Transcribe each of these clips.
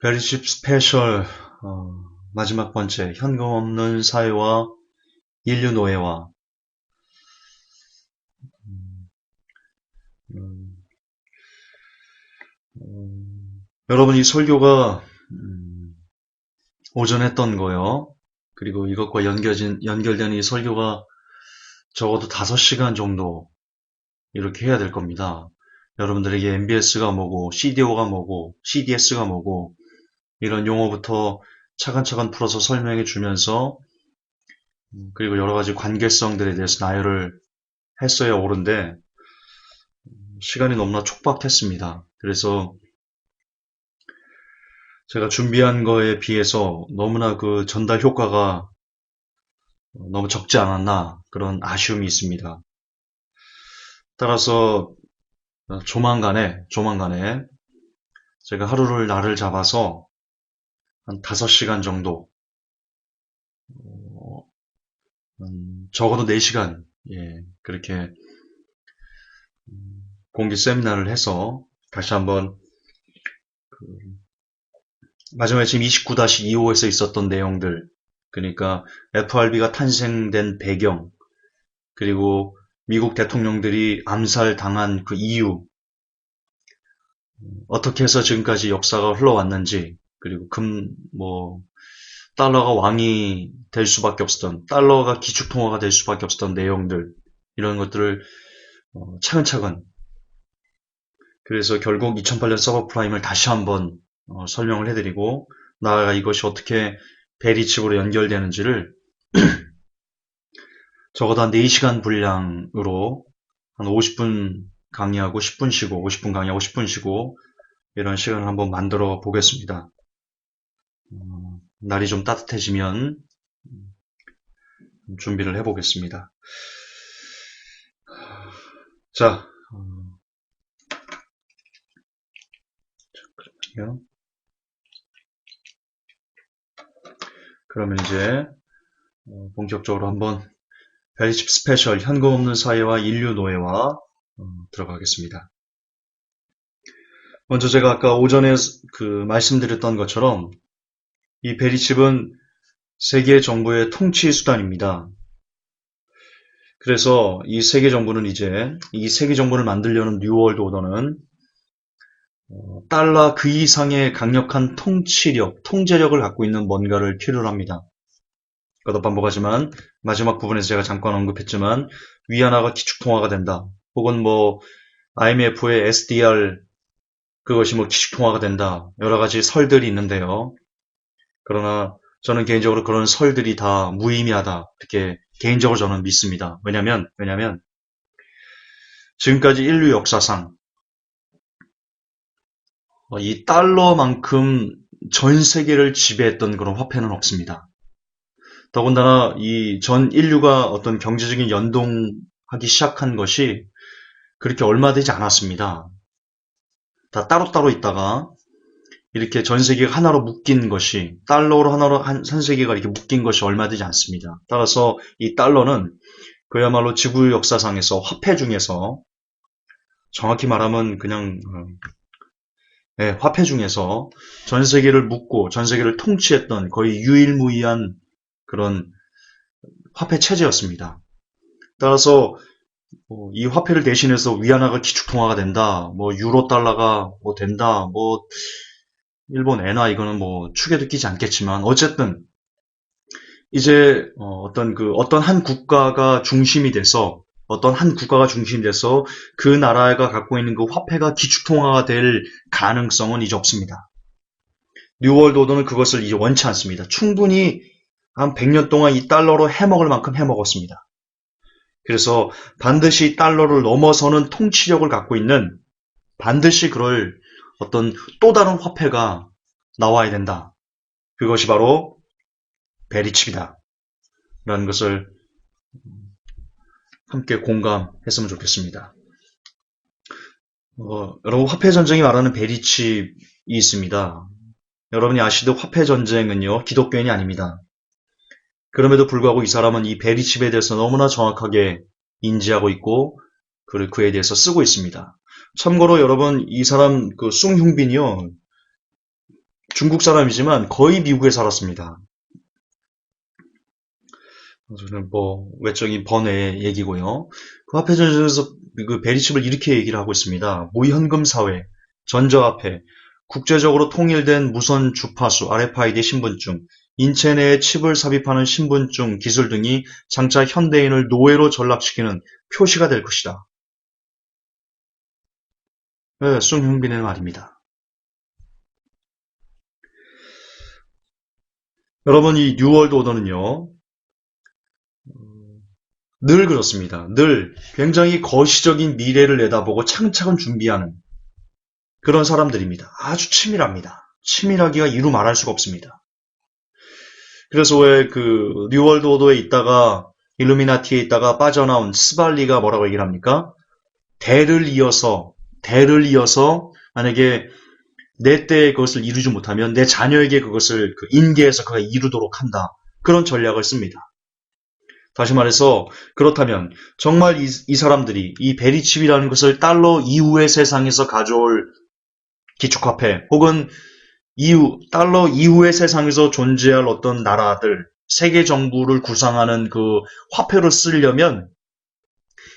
베리칩 스페셜 마지막 번째 현금 없는 사회와 인류 노예와 음, 여러분 이 설교가 오전 했던 거요. 그리고 이것과 연결된 이 설교가 적어도 5시간 정도 이렇게 해야 될 겁니다. 여러분들에게 MBS가 뭐고 CDO가 뭐고 CDS가 뭐고 이런 용어부터 차근차근 풀어서 설명해 주면서 그리고 여러 가지 관계성들에 대해서 나열을 했어야 옳은데 시간이 너무나 촉박했습니다. 그래서 제가 준비한 거에 비해서 너무나 그 전달 효과가 너무 적지 않았나 그런 아쉬움이 있습니다. 따라서 조만간에 제가 하루를 날을 잡아서 한 5시간 정도 적어도 4시간 그렇게 공개 세미나를 해서 다시 한번 마지막에 지금 29-25에서 있었던 내용들, 그러니까 FRB가 탄생된 배경, 그리고 미국 대통령들이 암살당한 그 이유, 어떻게 해서 지금까지 역사가 흘러왔는지, 그리고 달러가 왕이 될 수밖에 없었던, 달러가 기축통화가 될 수밖에 없었던 내용들, 이런 것들을 차근차근, 그래서 결국 2008년 서브프라임을 다시 한번 설명을 해드리고, 나아가 이것이 어떻게 베리칩으로 연결되는지를 적어도 한 4시간 분량으로 한 50분 강의하고 10분 쉬고 50분 강의하고 10분 쉬고 이런 시간을 한번 만들어 보겠습니다. 날이 좀 따뜻해지면 준비를 해보겠습니다. 자, 잠깐만요. 그러면 이제 본격적으로 한번 베리칩 스페셜 현금 없는 사회와 인류 노예와 들어가겠습니다. 먼저 제가 아까 오전에 말씀드렸던 것처럼 이 베리칩은 세계 정부의 통치 수단입니다. 그래서 이 세계 정부는 이제 이 세계 정부를 만들려는 뉴월드 오더는 달러 그 이상의 강력한 통제력을 갖고 있는 뭔가를 필요로 합니다. 거듭 반복하지만 마지막 부분에서 제가 잠깐 언급했지만 위안화가 기축통화가 된다. 혹은 IMF의 SDR 그것이 기축통화가 된다. 여러 가지 설들이 있는데요. 그러나 저는 개인적으로 그런 설들이 다 무의미하다. 이렇게 개인적으로 저는 믿습니다. 왜냐면 지금까지 인류 역사상 이 달러만큼 전 세계를 지배했던 그런 화폐는 없습니다. 더군다나 이 전 인류가 어떤 경제적인 연동하기 시작한 것이 그렇게 얼마 되지 않았습니다. 다 따로따로 있다가 이렇게 전 세계가 하나로 묶인 것이 달러로 하나로 한 세계가 이렇게 묶인 것이 얼마 되지 않습니다. 따라서 이 달러는 그야말로 지구 역사상에서 화폐 중에서 정확히 말하면 그냥 화폐 중에서 전 세계를 묶고 전 세계를 통치했던 거의 유일무이한 그런 화폐 체제였습니다. 따라서 이 화폐를 대신해서 위안화가 기축통화가 된다, 유로 달러가 된다, 일본 엔화 이거는 축에도 끼지 않겠지만 어쨌든 이제 어떤 한 국가가 중심이 돼서 그 나라가 갖고 있는 그 화폐가 기축통화가 될 가능성은 이제 없습니다. 뉴월드 오더는 그것을 이제 원치 않습니다. 충분히 한 100년 동안 이 달러로 해먹을 만큼 해먹었습니다. 그래서 반드시 달러를 넘어서는 통치력을 갖고 있는 반드시 그럴 어떤 또 다른 화폐가 나와야 된다. 그것이 바로 베리칩이다. 라는 것을 함께 공감했으면 좋겠습니다. 여러분 화폐 전쟁이 말하는 베리칩이 있습니다. 여러분이 아시듯 화폐 전쟁은요 기독교인이 아닙니다. 그럼에도 불구하고 이 사람은 이 베리칩에 대해서 너무나 정확하게 인지하고 있고 그에 대해서 쓰고 있습니다. 참고로 여러분 이 사람 숭흉빈이요 중국 사람이지만 거의 미국에 살았습니다. 저는 뭐 외적인 번외의 얘기고요. 그 화폐 전쟁에서 그 베리칩을 이렇게 얘기를 하고 있습니다. 무현금 사회, 전자화폐, 국제적으로 통일된 무선 주파수, RFID 신분증, 인체 내에 칩을 삽입하는 신분증 기술 등이 장차 현대인을 노예로 전락시키는 표시가 될 것이다. 네, 숭흥빈의 말입니다. 여러분, 이 뉴월드 오더는요, 늘 그렇습니다. 늘 굉장히 거시적인 미래를 내다보고 차근차근 준비하는 그런 사람들입니다. 아주 치밀합니다. 치밀하기가 이루 말할 수가 없습니다. 그래서 왜 그 뉴월드 오더에 있다가 일루미나티에 있다가 빠져나온 스발리가 뭐라고 얘기를 합니까? 대를 이어서 만약에 내 때에 그것을 이루지 못하면 내 자녀에게 그것을 인계해서 그가 이루도록 한다. 그런 전략을 씁니다. 다시 말해서 그렇다면 정말 이 사람들이 이 베리칩이라는 것을 달러 이후의 세상에서 가져올 기축화폐 혹은 달러 이후의 세상에서 존재할 어떤 나라들, 세계 정부를 구상하는 그 화폐로 쓰려면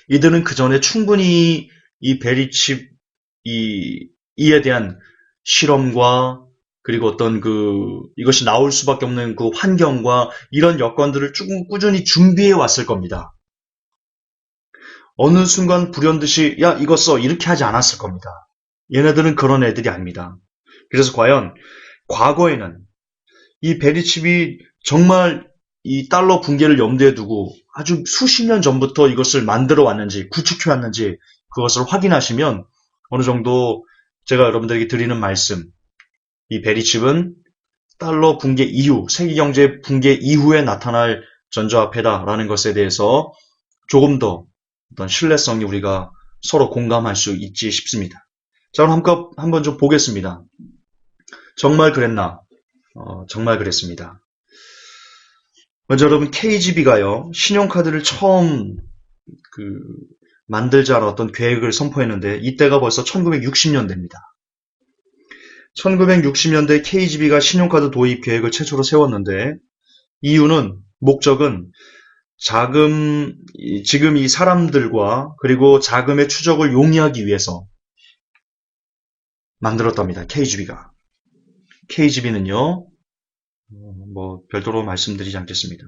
이들은 그 전에 충분히 이 베리칩 이에 대한 실험과 그리고 어떤 이것이 나올 수밖에 없는 그 환경과 이런 여건들을 꾸준히 준비해 왔을 겁니다. 어느 순간 불현듯이 야 이거 써 이렇게 하지 않았을 겁니다. 얘네들은 그런 애들이 아닙니다. 그래서 과연 과거에는 이 베리칩이 정말 이 달러 붕괴를 염두에 두고 아주 수십 년 전부터 이것을 만들어 왔는지 구축해 왔는지 그것을 확인하시면 어느 정도 제가 여러분들에게 드리는 말씀, 이 베리칩은 달러 붕괴 이후, 세계경제 붕괴 이후에 나타날 전자화폐다라는 것에 대해서 조금 더 어떤 신뢰성이 우리가 서로 공감할 수 있지 싶습니다. 자, 그럼 한번 좀 보겠습니다. 정말 그랬나? 정말 그랬습니다. 먼저 여러분 KGB가요, 신용카드를 처음 만들자는 어떤 계획을 선포했는데 이때가 벌써 1960년대입니다. 1960년대 KGB가 신용카드 도입 계획을 최초로 세웠는데 이유는 목적은 지금 이 사람들과 그리고 자금의 추적을 용이하기 위해서 만들었답니다. KGB가. KGB는요, 뭐 별도로 말씀드리지 않겠습니다.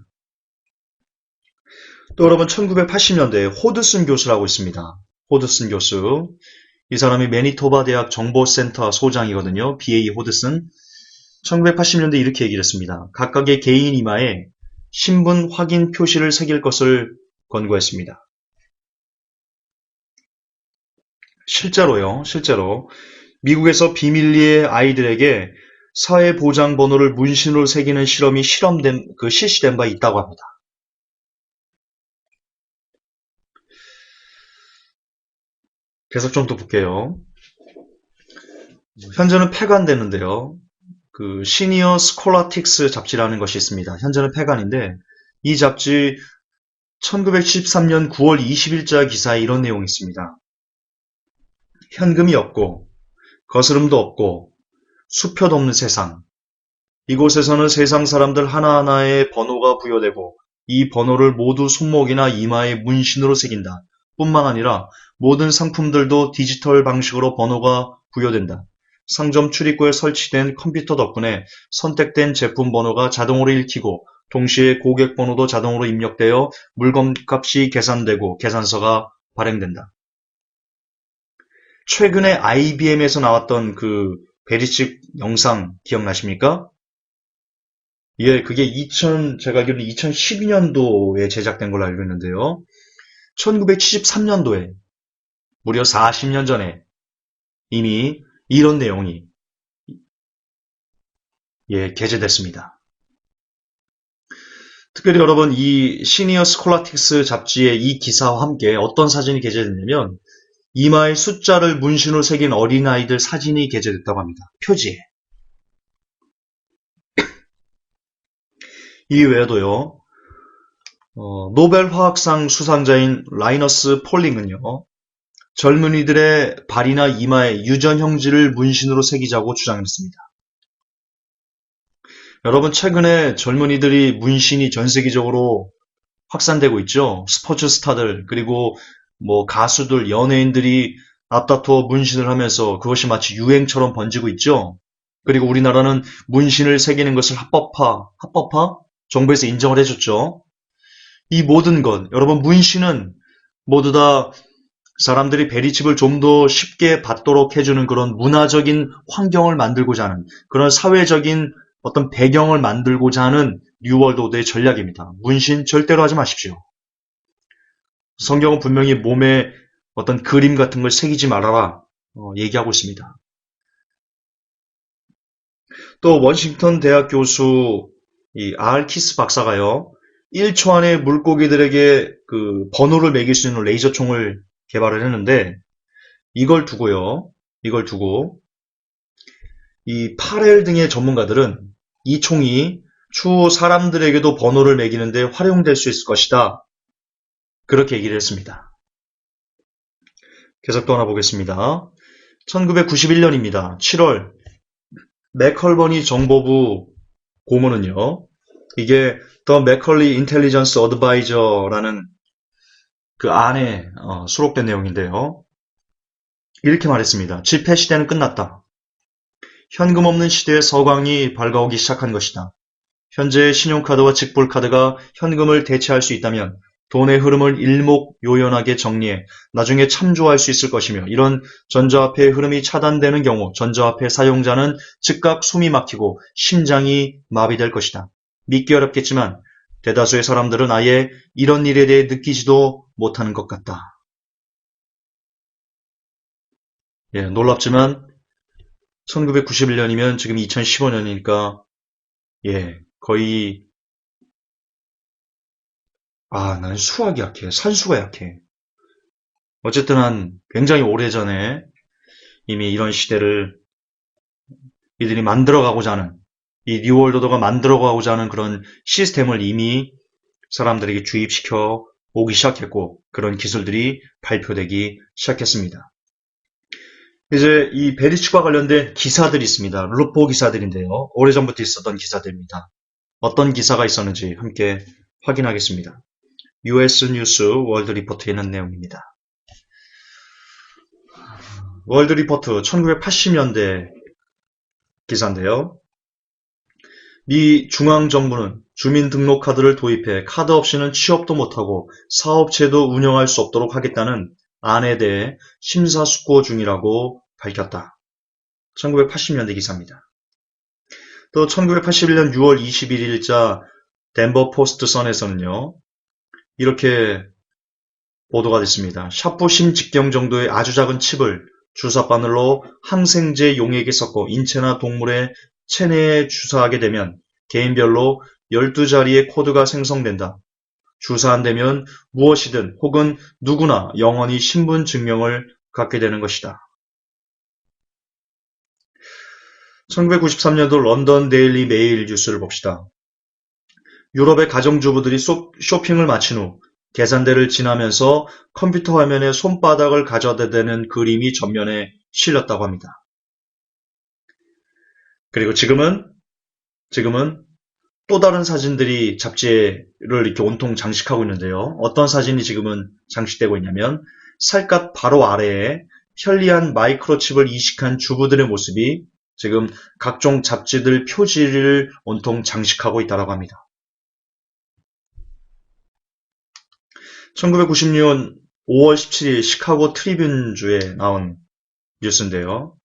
또 여러분 1980년대에 호드슨 교수라고 있습니다. 호드슨 교수. 이 사람이 매니토바 대학 정보센터 소장이거든요. BA 호드슨. 1980년대 이렇게 얘기를 했습니다. 각각의 개인 이마에 신분 확인 표시를 새길 것을 권고했습니다. 실제로 미국에서 비밀리에 아이들에게 사회보장번호를 문신으로 새기는 실험이 실시된 바 있다고 합니다. 계속 좀 더 볼게요. 현재는 폐간되는데요. 시니어 스콜라틱스 잡지라는 것이 있습니다. 현재는 폐간인데 이 잡지 1973년 9월 20일자 기사에 이런 내용이 있습니다. 현금이 없고 거스름도 없고 수표도 없는 세상. 이곳에서는 세상 사람들 하나하나의 번호가 부여되고 이 번호를 모두 손목이나 이마에 문신으로 새긴다. 뿐만 아니라 모든 상품들도 디지털 방식으로 번호가 부여된다. 상점 출입구에 설치된 컴퓨터 덕분에 선택된 제품 번호가 자동으로 읽히고 동시에 고객 번호도 자동으로 입력되어 물건값이 계산되고 계산서가 발행된다. 최근에 IBM에서 나왔던 베리칩 영상 기억나십니까? 예, 그게 제가 알기로는 2012년도에 제작된 걸로 알고 있는데요. 1973년도에 무려 40년 전에 이미 이런 내용이 게재됐습니다. 특별히 여러분 이 시니어 스콜라틱스 잡지의 이 기사와 함께 어떤 사진이 게재됐냐면 이마에 숫자를 문신으로 새긴 어린아이들 사진이 게재됐다고 합니다. 표지에. 이 외에도요. 노벨 화학상 수상자인 라이너스 폴링은요. 젊은이들의 발이나 이마에 유전 형질을 문신으로 새기자고 주장했습니다. 여러분, 최근에 젊은이들이 문신이 전 세계적으로 확산되고 있죠. 스포츠 스타들, 그리고 뭐 가수들, 연예인들이 앞다투어 문신을 하면서 그것이 마치 유행처럼 번지고 있죠. 그리고 우리나라는 문신을 새기는 것을 합법화? 정부에서 인정을 해줬죠. 이 모든 것, 여러분, 문신은 모두 다 사람들이 베리칩을 좀 더 쉽게 받도록 해주는 그런 문화적인 환경을 만들고자 하는, 그런 사회적인 어떤 배경을 만들고자 하는 뉴월드 오더의 전략입니다. 문신 절대로 하지 마십시오. 성경은 분명히 몸에 어떤 그림 같은 걸 새기지 말아라 얘기하고 있습니다. 또 워싱턴 대학 교수 이 알키스 박사가요, 1초 안에 물고기들에게 그 번호를 매길 수 있는 레이저 총을 개발을 했는데, 이걸 두고 이 파렐 등의 전문가들은 이 총이 추후 사람들에게도 번호를 매기는데 활용될 수 있을 것이다, 그렇게 얘기를 했습니다. 계속 떠나 보겠습니다. 1991년입니다. 7월 맥컬버니 정보부 고문은요, 이게 더 맥컬리 인텔리전스 어드바이저라는 그 안에 수록된 내용인데요. 이렇게 말했습니다. 지폐 시대는 끝났다. 현금 없는 시대의 서광이 밝아오기 시작한 것이다. 현재의 신용카드와 직불카드가 현금을 대체할 수 있다면 돈의 흐름을 일목요연하게 정리해 나중에 참조할 수 있을 것이며, 이런 전자화폐의 흐름이 차단되는 경우 전자화폐 사용자는 즉각 숨이 막히고 심장이 마비될 것이다. 믿기 어렵겠지만 대다수의 사람들은 아예 이런 일에 대해 느끼지도 못하는 것 같다. 예, 놀랍지만 1991년이면 지금 2015년이니까 예, 거의 나는 수학이 약해. 산수가 약해. 어쨌든 한 굉장히 오래전에 이미 이런 시대를 이들이 만들어가고자 하는, 이 뉴월드 오더가 만들어가고자 하는 그런 시스템을 이미 사람들에게 주입시켜 오기 시작했고, 그런 기술들이 발표되기 시작했습니다. 이제 이 베리칩과 관련된 기사들이 있습니다. 루포 기사들인데요. 오래전부터 있었던 기사들입니다. 어떤 기사가 있었는지 함께 확인하겠습니다. US 뉴스 월드 리포트에 있는 내용입니다. 월드 리포트 1980년대 기사인데요. 미 중앙정부는 주민등록카드를 도입해 카드 없이는 취업도 못하고 사업체도 운영할 수 없도록 하겠다는 안에 대해 심사숙고 중이라고 밝혔다. 1980년대 기사입니다. 또 1981년 6월 21일자 덴버 포스트 선에서는요, 이렇게 보도가 됐습니다. 샤프심 직경 정도의 아주 작은 칩을 주사바늘로 항생제 용액에 섞어 인체나 동물의 체내에 주사하게 되면 개인별로 12자리의 코드가 생성된다. 주사 안 되면 무엇이든 혹은 누구나 영원히 신분 증명을 갖게 되는 것이다. 1993년도 런던 데일리 메일 뉴스를 봅시다. 유럽의 가정주부들이 쇼핑을 마친 후 계산대를 지나면서 컴퓨터 화면에 손바닥을 가져다 대는 그림이 전면에 실렸다고 합니다. 그리고 지금은 또 다른 사진들이 잡지를 이렇게 온통 장식하고 있는데요. 어떤 사진이 지금은 장식되고 있냐면, 살갗 바로 아래에 편리한 마이크로칩을 이식한 주부들의 모습이 지금 각종 잡지들 표지를 온통 장식하고 있다고 합니다. 1996년 5월 17일 시카고 트리뷴주에 나온 뉴스인데요.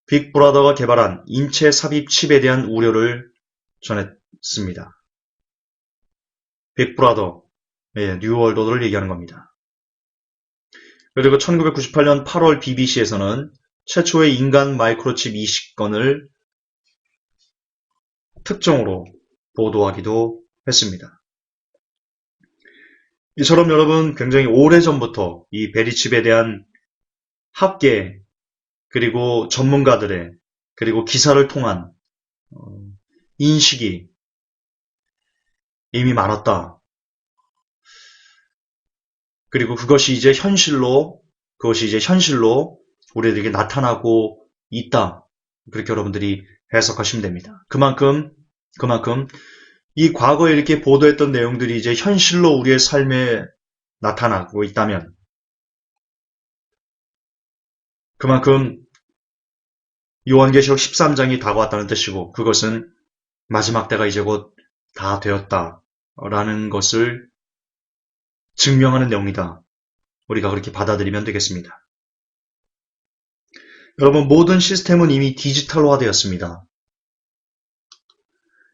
빅브라더가 개발한 인체 삽입 칩에 대한 우려를 전했습니다. 빅브라더, 뉴월드 오더를 얘기하는 겁니다. 그리고 1998년 8월 BBC에서는 최초의 인간 마이크로칩 이식건을 특종으로 보도하기도 했습니다. 이처럼 여러분, 굉장히 오래전부터 이 베리칩에 대한 학계, 그리고 전문가들의, 그리고 기사를 통한 인식이 이미 많았다. 그리고 그것이 이제 현실로 우리에게 나타나고 있다. 그렇게 여러분들이 해석하시면 됩니다. 그만큼 그만큼 이 과거에 이렇게 보도했던 내용들이 이제 현실로 우리의 삶에 나타나고 있다면 그만큼 요한계시록 13장이 다가왔다는 뜻이고 그것은 마지막 때가 이제 곧 다 되었다라는 것을 증명하는 내용이다. 우리가 그렇게 받아들이면 되겠습니다. 여러분, 모든 시스템은 이미 디지털화되었습니다.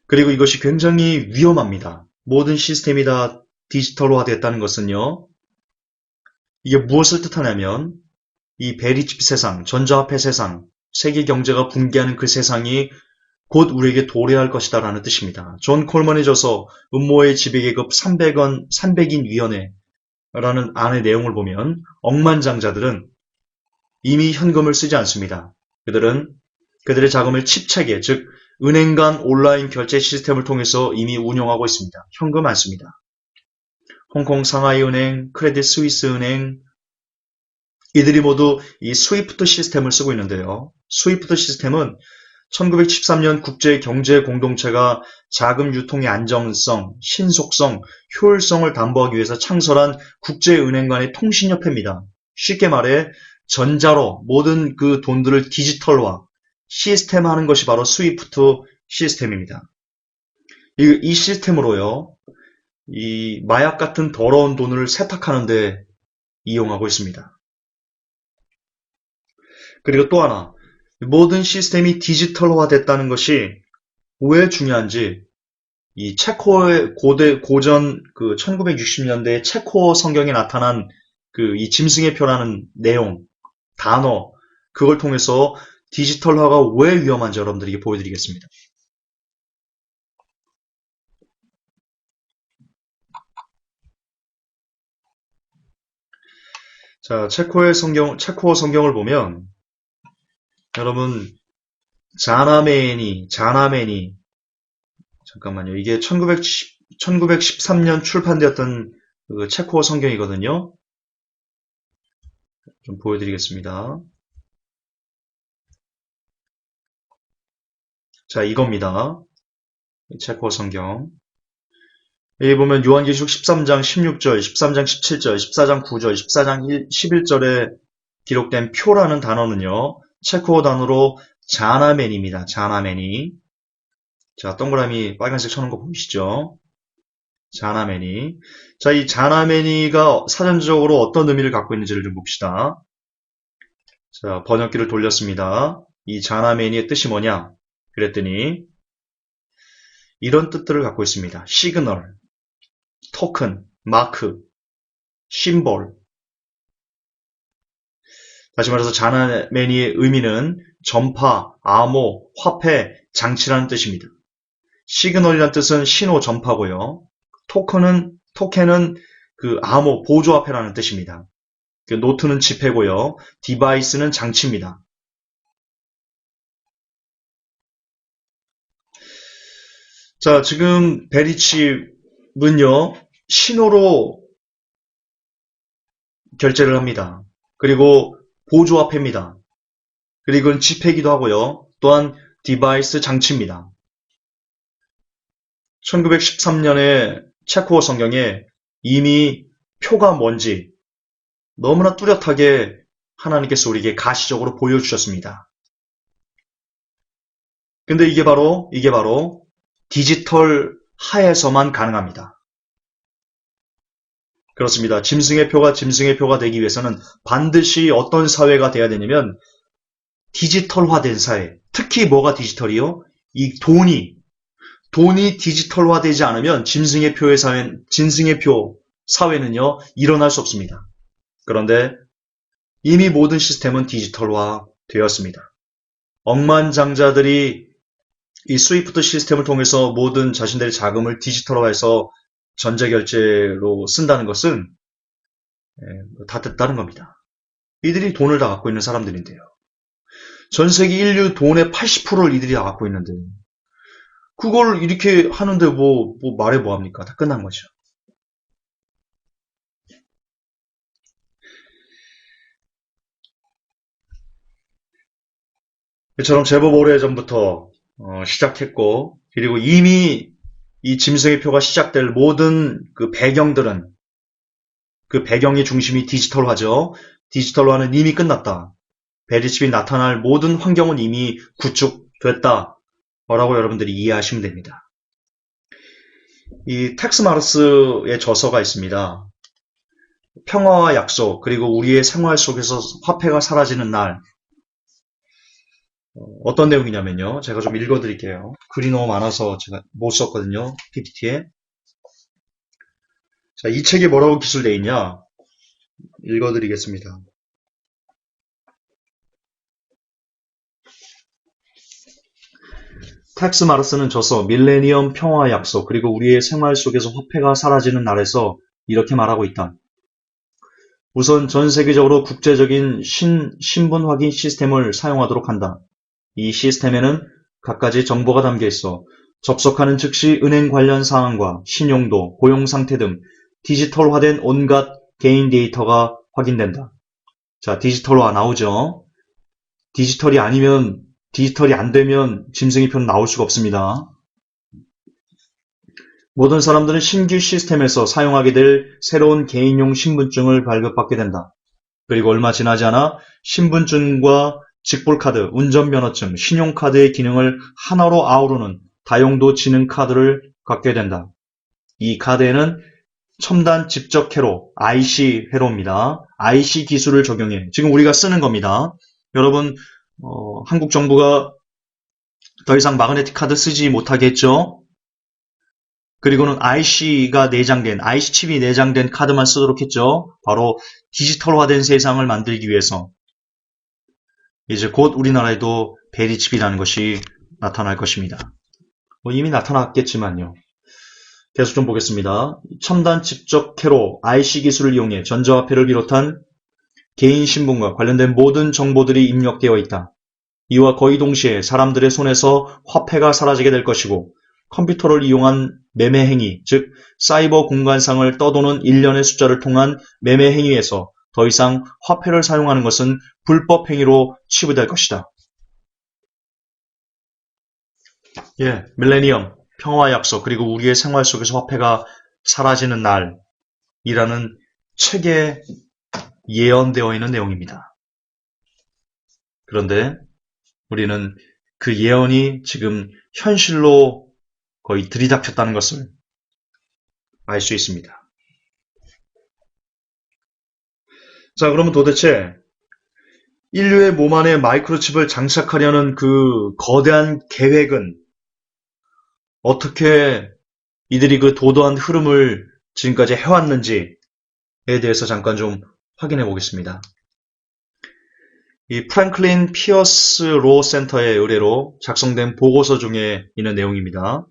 그리고 이것이 굉장히 위험합니다. 모든 시스템이 다 디지털화됐다는 것은요, 이게 무엇을 뜻하냐면 이 베리칩 세상, 전자화폐 세상, 세계 경제가 붕괴하는 그 세상이 곧 우리에게 도래할 것이다라는 뜻입니다. 존 콜먼의 저서 음모의 지배계급 300인 위원회라는 안의 내용을 보면 억만장자들은 이미 현금을 쓰지 않습니다. 그들은 그들의 자금을 칩체계, 즉 은행 간 온라인 결제 시스템을 통해서 이미 운영하고 있습니다. 현금 안 씁니다. 홍콩 상하이 은행, 크레딧 스위스 은행, 이들이 모두 이 스위프트 시스템을 쓰고 있는데요. 스위프트 시스템은 1913년 국제 경제 공동체가 자금 유통의 안정성, 신속성, 효율성을 담보하기 위해서 창설한 국제은행 간의 통신협회입니다. 쉽게 말해 전자로 모든 그 돈들을 디지털화, 시스템화하는 것이 바로 스위프트 시스템입니다. 이 시스템으로요, 이 마약 같은 더러운 돈을 세탁하는 데 이용하고 있습니다. 그리고 또 하나, 모든 시스템이 디지털화됐다는 것이 왜 중요한지 이 체코의 고전 그 1960년대 체코 성경에 나타난 그 이 짐승의 표라는 내용, 단어, 그걸 통해서 디지털화가 왜 위험한지 여러분들에게 보여드리겠습니다. 자, 체코어 성경을 보면 여러분 자나메니 잠깐만요. 이게 1913년 출판되었던 그 체코어 성경이거든요. 좀 보여드리겠습니다. 자, 이겁니다. 체코어 성경. 여기 보면 요한계시록 13장 16절, 13장 17절, 14장 9절, 14장 11절에 기록된 표라는 단어는요. 체코어 단어로 자나멘입니다. 자나멘이. 자, 동그라미 빨간색 쳐놓은 거 보이시죠? 자나메니. 자, 이 자나메니가 사전적으로 어떤 의미를 갖고 있는지를 좀 봅시다. 자, 번역기를 돌렸습니다. 이 자나메니의 뜻이 뭐냐? 그랬더니 이런 뜻들을 갖고 있습니다. 시그널, 토큰, 마크, 심볼. 다시 말해서 자나메니의 의미는 전파, 암호, 화폐, 장치라는 뜻입니다. 시그널이라는 뜻은 신호 전파고요. 토ken은 그 암호, 보조화폐라는 뜻입니다. 그 노트는 지폐고요. 디바이스는 장치입니다. 자, 지금 베리칩은요, 신호로 결제를 합니다. 그리고 보조화폐입니다. 그리고 이건 지폐이기도 하고요. 또한 디바이스 장치입니다. 1913년에 체코어 성경에 이미 표가 뭔지 너무나 뚜렷하게 하나님께서 우리에게 가시적으로 보여주셨습니다. 근데 이게 바로 디지털 하에서만 가능합니다. 그렇습니다. 짐승의 표가 되기 위해서는 반드시 어떤 사회가 돼야 되냐면 디지털화된 사회. 특히 뭐가 디지털이요? 이 돈이 디지털화되지 않으면 짐승의 표 사회는요, 일어날 수 없습니다. 그런데 이미 모든 시스템은 디지털화 되었습니다. 억만장자들이 이 스위프트 시스템을 통해서 모든 자신들의 자금을 디지털화해서 전자결제로 쓴다는 것은 다 됐다는 겁니다. 이들이 돈을 다 갖고 있는 사람들인데요. 전 세계 인류 돈의 80%를 이들이 다 갖고 있는데 그걸 이렇게 하는데 뭐 말해 뭐합니까? 다 끝난 거죠. 이처럼 제법 오래전부터 시작했고 그리고 이미 이 짐승의표가 시작될 모든 그 배경들은 그 배경의 중심이 디지털화죠. 디지털화는 이미 끝났다. 베리칩이 나타날 모든 환경은 이미 구축됐다. 라고 여러분들이 이해하시면 됩니다. 이 텍스 마르스의 저서가 있습니다. 평화와 약속, 그리고 우리의 생활 속에서 화폐가 사라지는 날. 어떤 내용이냐면요. 제가 좀 읽어드릴게요. 글이 너무 많아서 제가 못 썼거든요. PPT에. 자, 이 책이 뭐라고 기술되어 있냐? 읽어드리겠습니다. 텍스 마르스는 저서 밀레니엄 평화 약속 그리고 우리의 생활 속에서 화폐가 사라지는 날에서 이렇게 말하고 있다. 우선 전 세계적으로 국제적인 신분 확인 시스템을 사용하도록 한다. 이 시스템에는 갖가지 정보가 담겨 있어 접속하는 즉시 은행 관련 사항과 신용도, 고용 상태 등 디지털화된 온갖 개인 데이터가 확인된다. 자, 디지털화 나오죠? 디지털이 안 되면 짐승의표는 나올 수가 없습니다. 모든 사람들은 신규 시스템에서 사용하게 될 새로운 개인용 신분증을 발급받게 된다. 그리고 얼마 지나지 않아 신분증과 직불카드, 운전면허증, 신용카드의 기능을 하나로 아우르는 다용도 지능카드를 갖게 된다. 이 카드에는 첨단 집적 회로, IC 회로입니다. IC 기술을 적용해 지금 우리가 쓰는 겁니다. 여러분 한국 정부가 더 이상 마그네틱 카드 쓰지 못하게 했죠. 그리고는 IC가 내장된, IC 칩이 내장된 카드만 쓰도록 했죠. 바로 디지털화된 세상을 만들기 위해서 이제 곧 우리나라에도 베리칩이라는 것이 나타날 것입니다. 이미 나타났겠지만요. 계속 좀 보겠습니다. 첨단 집적 회로, IC 기술을 이용해 전자화폐를 비롯한 개인 신분과 관련된 모든 정보들이 입력되어 있다. 이와 거의 동시에 사람들의 손에서 화폐가 사라지게 될 것이고 컴퓨터를 이용한 매매 행위, 즉 사이버 공간상을 떠도는 일련의 숫자를 통한 매매 행위에서 더 이상 화폐를 사용하는 것은 불법 행위로 치부될 것이다. 밀레니엄, 평화 약속, 그리고 우리의 생활 속에서 화폐가 사라지는 날이라는 책에 예언되어 있는 내용입니다. 그런데 우리는 그 예언이 지금 현실로 거의 들이닥쳤다는 것을 알 수 있습니다. 자, 그러면 도대체 인류의 몸 안에 마이크로칩을 장착하려는 그 거대한 계획은 어떻게 이들이 그 도도한 흐름을 지금까지 해왔는지에 대해서 잠깐 좀 확인해 보겠습니다. 이 프랭클린 피어스 로 센터의 의뢰로 작성된 보고서 중에 있는 내용입니다.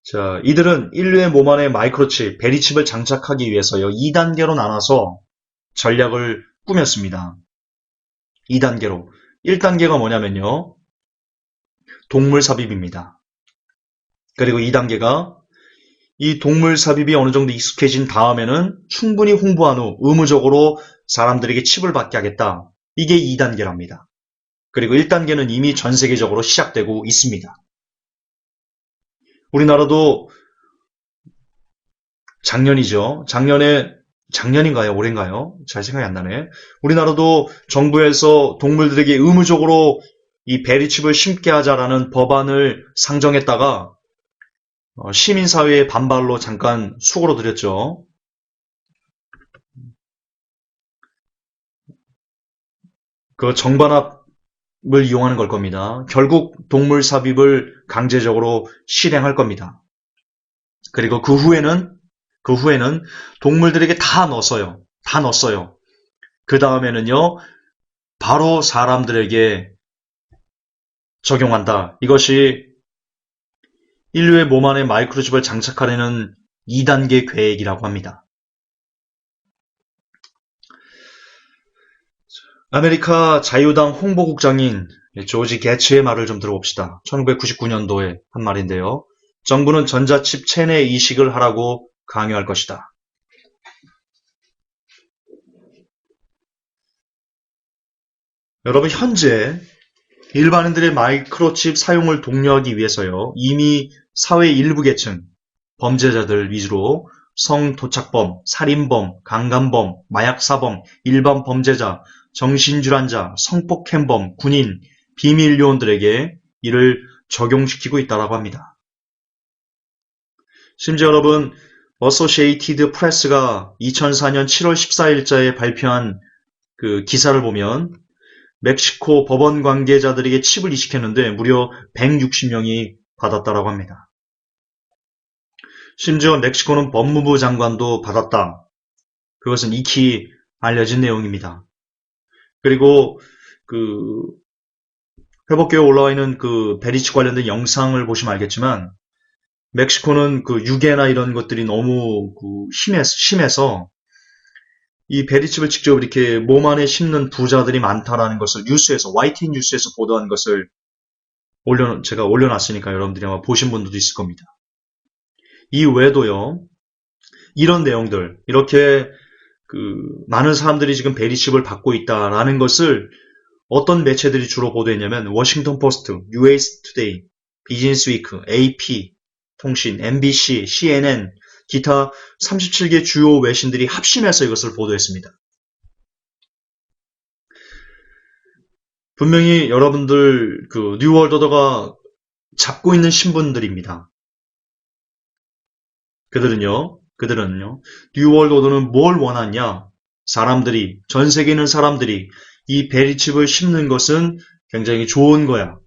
자, 이들은 인류의 몸 안에 마이크로칩, 베리칩을 장착하기 위해서요, 2단계로 나눠서 전략을 꾸몄습니다. 2단계로. 1단계가 뭐냐면요, 동물 삽입입니다. 그리고 2단계가 이 동물 삽입이 어느 정도 익숙해진 다음에는 충분히 홍보한 후 의무적으로 사람들에게 칩을 받게 하겠다. 이게 2단계랍니다. 그리고 1단계는 이미 전 세계적으로 시작되고 있습니다. 우리나라도 작년이죠. 작년인가요? 올해인가요? 잘 생각이 안 나네. 우리나라도 정부에서 동물들에게 의무적으로 이 베리칩을 심게 하자라는 법안을 상정했다가 시민사회의 반발로 잠깐 수그러들였죠. 그 정반합을 이용하는 걸 겁니다. 결국 동물 삽입을 강제적으로 실행할 겁니다. 그리고 그 후에는 동물들에게 다 넣었어요. 그 다음에는요, 바로 사람들에게 적용한다. 이것이 인류의 몸 안에 마이크로칩을 장착하려는 2단계 계획이라고 합니다. 아메리카 자유당 홍보국장인 조지 게츠의 말을 좀 들어봅시다. 1999년도에 한 말인데요. 정부는 전자칩 체내 이식을 하라고 강요할 것이다. 여러분, 현재 일반인들의 마이크로칩 사용을 독려하기 위해서요. 이미 사회 일부 계층, 범죄자들 위주로 성도착범, 살인범, 강간범, 마약사범, 일반 범죄자, 정신질환자, 성폭행범, 군인, 비밀요원들에게 이를 적용시키고 있다고 합니다. 심지어 여러분, 어소시에이티드 프레스가 2004년 7월 14일자에 발표한 그 기사를 보면 멕시코 법원 관계자들에게 칩을 이식했는데 무려 160명이 받았다라고 합니다. 심지어 멕시코는 법무부 장관도 받았다. 그것은 익히 알려진 내용입니다. 그리고 그 회복교에 올라와 있는 그 베리치 관련된 영상을 보시면 알겠지만 멕시코는 그 유괴나 이런 것들이 너무 심해서 이 베리칩을 직접 이렇게 몸 안에 심는 부자들이 많다라는 것을 뉴스에서 YTN 뉴스에서 보도한 것을 제가 올려놨으니까 여러분들이 아마 보신 분들도 있을 겁니다. 이 외에도요, 이런 내용들, 이렇게 많은 사람들이 지금 베리칩을 받고 있다라는 것을 어떤 매체들이 주로 보도했냐면 워싱턴 포스트, USA 투데이, 비즈니스 위크, AP 통신, MBC, CNN, 기타 37개 주요 외신들이 합심해서 이것을 보도했습니다. 분명히 여러분들 뉴월드 오더가 잡고 있는 신분들입니다. 그들은요, 뉴월드 오더는 뭘 원하냐? 전 세계에 있는 사람들이 이 베리칩을 심는 것은 굉장히 좋은 거야.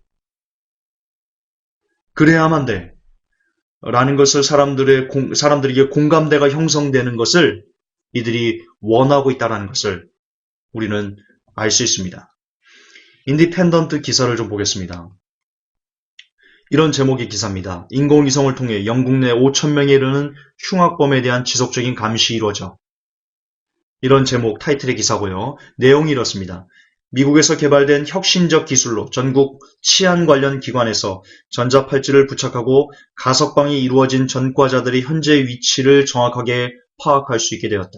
그래야만 돼. 라는 것을 사람들에게 공감대가 형성되는 것을 이들이 원하고 있다는 것을 우리는 알 수 있습니다. 인디펜던트 기사를 좀 보겠습니다. 이런 제목의 기사입니다. 인공위성을 통해 영국 내 5,000명에 이르는 흉악범에 대한 지속적인 감시 이루어져. 이런 제목 타이틀의 기사고요. 내용이 이렇습니다. 미국에서 개발된 혁신적 기술로 전국 치안 관련 기관에서 전자팔찌를 부착하고 가석방이 이루어진 전과자들의 현재 위치를 정확하게 파악할 수 있게 되었다.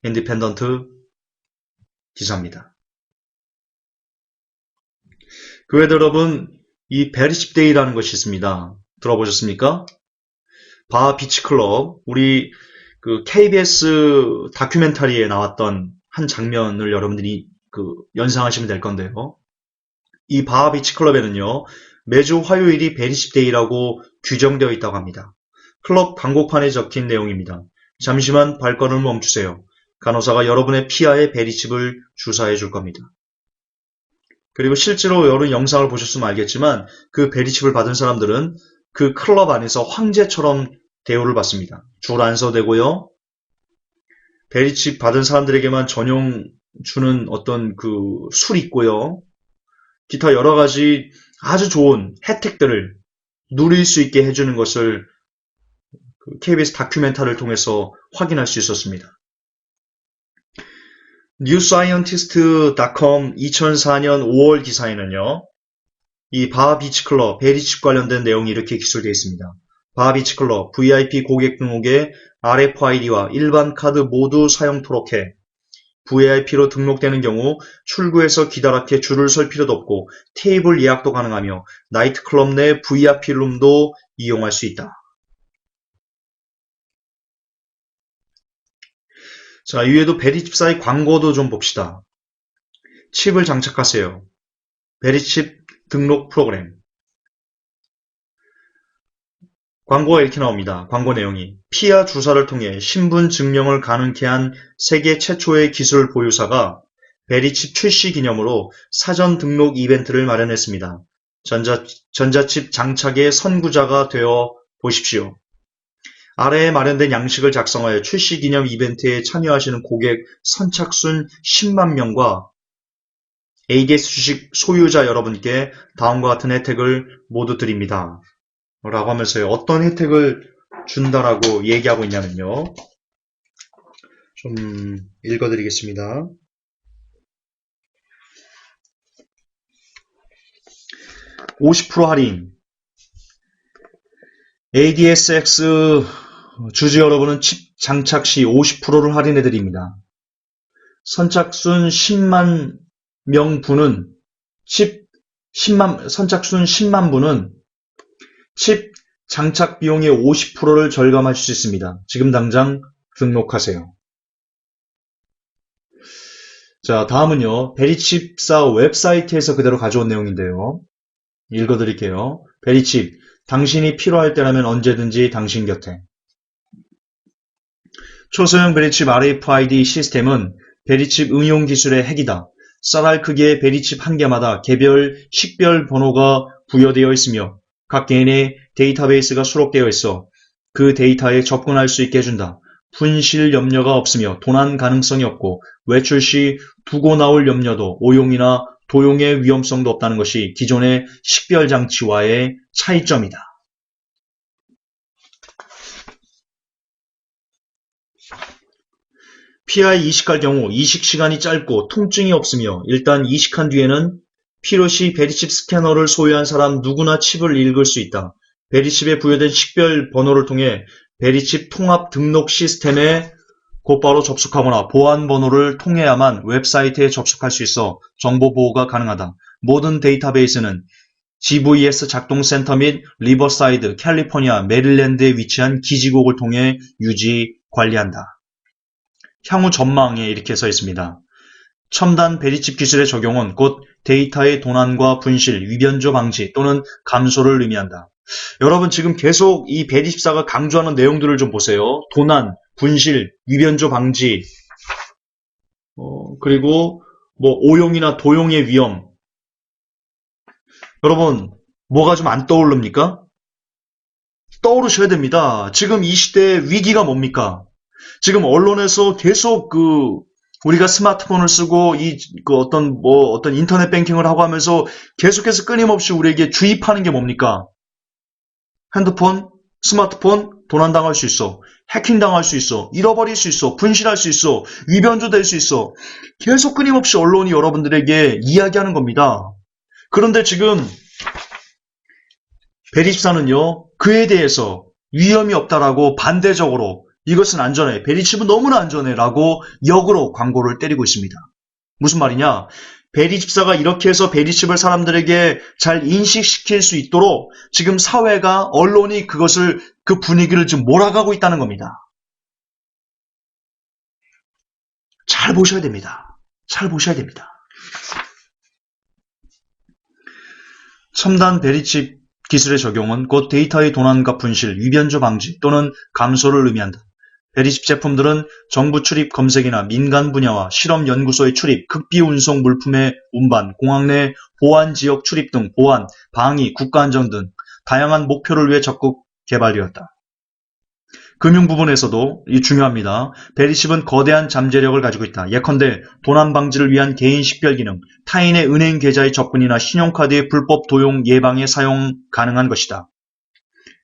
인디펜던트 기사입니다. 그 외에도 여러분, 이 베리칩 데이라는 것이 있습니다. 들어보셨습니까? 바 비치 클럽, 우리 KBS 다큐멘터리에 나왔던 한 장면을 여러분들이 연상하시면 될 건데요. 이 바 비치 클럽에는요, 매주 화요일이 베리칩 데이라고 규정되어 있다고 합니다. 클럽 광고판에 적힌 내용입니다. 잠시만 발걸음을 멈추세요. 간호사가 여러분의 피하에 베리칩을 주사해 줄 겁니다. 그리고 실제로 여러분 영상을 보셨으면 알겠지만 그 베리칩을 받은 사람들은 그 클럽 안에서 황제처럼 대우를 받습니다. 줄 안 서되고요. 베리칩 받은 사람들에게만 전용 주는 어떤 술 있고요. 기타 여러 가지 아주 좋은 혜택들을 누릴 수 있게 해주는 것을 KBS 다큐멘터리를 통해서 확인할 수 있었습니다. newscientist.com 2004년 5월 기사에는요. 이 바 비치 클럽, 베리칩 관련된 내용이 이렇게 기술되어 있습니다. 바 비치 클럽, VIP 고객 등록에 RFID와 일반 카드 모두 사용토록 해. VIP로 등록되는 경우 출구에서 기다랗게 줄을 설 필요도 없고 테이블 예약도 가능하며 나이트클럽 내 VIP 룸도 이용할 수 있다. 자, 이외에도 베리칩사의 광고도 좀 봅시다. 칩을 장착하세요. 베리칩 등록 프로그램. 광고가 이렇게 나옵니다. 광고 내용이 피하 주사를 통해 신분 증명을 가능케 한 세계 최초의 기술 보유사가 베리칩 출시 기념으로 사전 등록 이벤트를 마련했습니다. 전자칩 장착의 선구자가 되어 보십시오. 아래에 마련된 양식을 작성하여 출시 기념 이벤트에 참여하시는 고객 선착순 10만 명과 ADS 주식 소유자 여러분께 다음과 같은 혜택을 모두 드립니다. 라고 하면서요. 어떤 혜택을 준다라고 얘기하고 있냐면요. 좀 읽어드리겠습니다. (50% 할인). ADSX 주주 여러분은 칩 장착 시 50%를 할인해드립니다. 선착순 10만 명분은 칩 선착순 10만 분은 칩 장착 비용의 50%를 절감하실 수 있습니다. 지금 당장 등록하세요. 자, 다음은요. 베리칩사 웹사이트에서 그대로 가져온 내용인데요. 읽어드릴게요. 베리칩, 당신이 필요할 때라면 언제든지 당신 곁에. 초소형 베리칩 RFID 시스템은 베리칩 응용 기술의 핵이다. 쌀알 크기의 베리칩 한 개마다 개별 식별 번호가 부여되어 있으며 각 개인의 데이터베이스가 수록되어 있어 그 데이터에 접근할 수 있게 해준다. 분실 염려가 없으며 도난 가능성이 없고 외출 시 두고 나올 염려도 오용이나 도용의 위험성도 없다는 것이 기존의 식별 장치와의 차이점이다. PI 이식할 경우 이식 시간이 짧고 통증이 없으며 일단 이식한 뒤에는 필요시 베리칩 스캐너를 소유한 사람 누구나 칩을 읽을 수 있다. 베리칩에 부여된 식별 번호를 통해 베리칩 통합 등록 시스템에 곧바로 접속하거나 보안 번호를 통해야만 웹사이트에 접속할 수 있어 정보 보호가 가능하다. 모든 데이터베이스는 GVS 작동센터 및 리버사이드, 캘리포니아, 메릴랜드에 위치한 기지국을 통해 유지, 관리한다. 향후 전망에 이렇게 써 있습니다. 첨단 베리칩 기술의 적용은 곧 데이터의 도난과 분실, 위변조 방지 또는 감소를 의미한다. 여러분 지금 계속 이 베리칩사가 강조하는 내용들을 좀 보세요. 도난, 분실, 위변조 방지, 그리고 오용이나 도용의 위험. 여러분 뭐가 좀 안 떠오릅니까? 떠오르셔야 됩니다. 지금 이 시대의 위기가 뭡니까? 지금 언론에서 계속 우리가 스마트폰을 쓰고 어떤 인터넷 뱅킹을 하고 하면서 계속해서 끊임없이 우리에게 주입하는 게 뭡니까? 핸드폰, 스마트폰 도난당할 수 있어. 해킹당할 수 있어. 잃어버릴 수 있어. 분실할 수 있어. 위변조 될 수 있어. 계속 끊임없이 언론이 여러분들에게 이야기하는 겁니다. 그런데 지금 베리칩사는요. 그에 대해서 위험이 없다라고 반대적으로 이것은 안전해. 베리칩은 너무나 안전해. 라고 역으로 광고를 때리고 있습니다. 무슨 말이냐? 베리칩사가 이렇게 해서 베리칩을 사람들에게 잘 인식시킬 수 있도록 지금 사회가, 언론이 그 분위기를 지금 몰아가고 있다는 겁니다. 잘 보셔야 됩니다. 잘 보셔야 됩니다. 첨단 베리칩 기술의 적용은 곧 데이터의 도난과 분실, 위변조 방지 또는 감소를 의미한다. 베리칩 제품들은 정부 출입 검색이나 민간 분야와 실험 연구소의 출입, 극비 운송 물품의 운반, 공항 내 보안 지역 출입 등 보안, 방위, 국가 안정 등 다양한 목표를 위해 적극 개발되었다. 금융 부분에서도 이 중요합니다. 베리칩은 거대한 잠재력을 가지고 있다. 예컨대 도난 방지를 위한 개인 식별 기능, 타인의 은행 계좌의 접근이나 신용카드의 불법 도용 예방에 사용 가능한 것이다.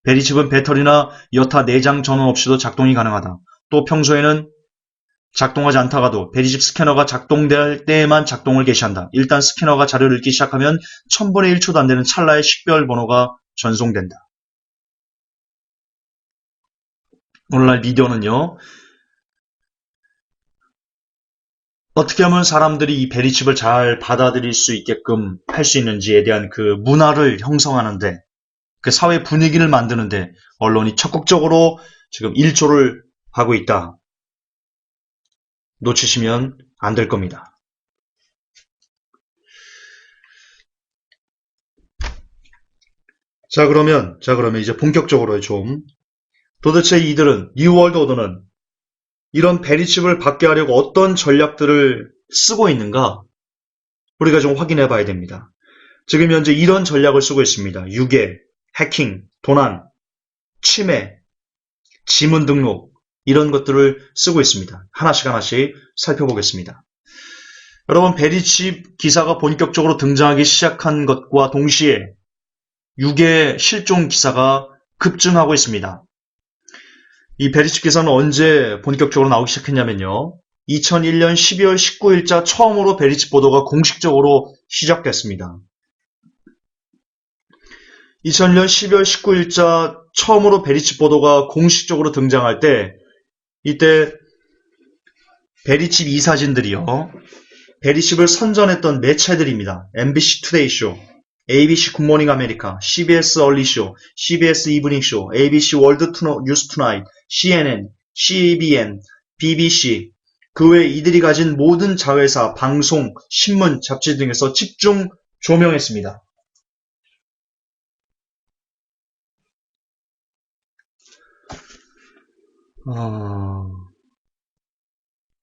베리칩은 배터리나 여타 내장 전원 없이도 작동이 가능하다. 또 평소에는 작동하지 않다가도 베리칩 스캐너가 작동될 때에만 작동을 개시한다. 일단 스캐너가 자료를 읽기 시작하면 1000분의 1초도 안 되는 찰나의 식별 번호가 전송된다. 오늘날 미디어는요. 어떻게 하면 사람들이 이 베리칩을 잘 받아들일 수 있게끔 할 수 있는지에 대한 그 문화를 형성하는데, 그 사회 분위기를 만드는데 언론이 적극적으로 지금 일조를 하고 있다. 놓치시면 안 될 겁니다. 자, 그러면 이제 본격적으로 좀 도대체 이들은, 뉴월드 오더는 이런 베리칩을 받게 하려고 어떤 전략들을 쓰고 있는가? 우리가 좀 확인해 봐야 됩니다. 지금 현재 이런 전략을 쓰고 있습니다. 유괴, 해킹, 도난, 침해, 지문 등록, 이런 것들을 쓰고 있습니다. 하나씩 살펴보겠습니다. 여러분, 베리칩 기사가 본격적으로 등장하기 시작한 것과 동시에 유괴 실종 기사가 급증하고 있습니다. 이 베리칩 기사는 언제 본격적으로 나오기 시작했냐면요. 2001년 12월 19일자 처음으로 베리칩 보도가 공식적으로 시작됐습니다. 2001년 12월 19일자 처음으로 베리칩 보도가 공식적으로 등장할 때, 이때 베리칩 이사진들이요. 베리십을 선전했던 매체들입니다. MBC 투데이 쇼, ABC 굿모닝 아메리카, CBS 얼리 쇼, CBS 이브닝 쇼, ABC 월드 뉴스 투나잇, CNN, CBN, BBC, 그 외 이들이 가진 모든 자회사, 방송, 신문, 잡지 등에서 집중 조명했습니다.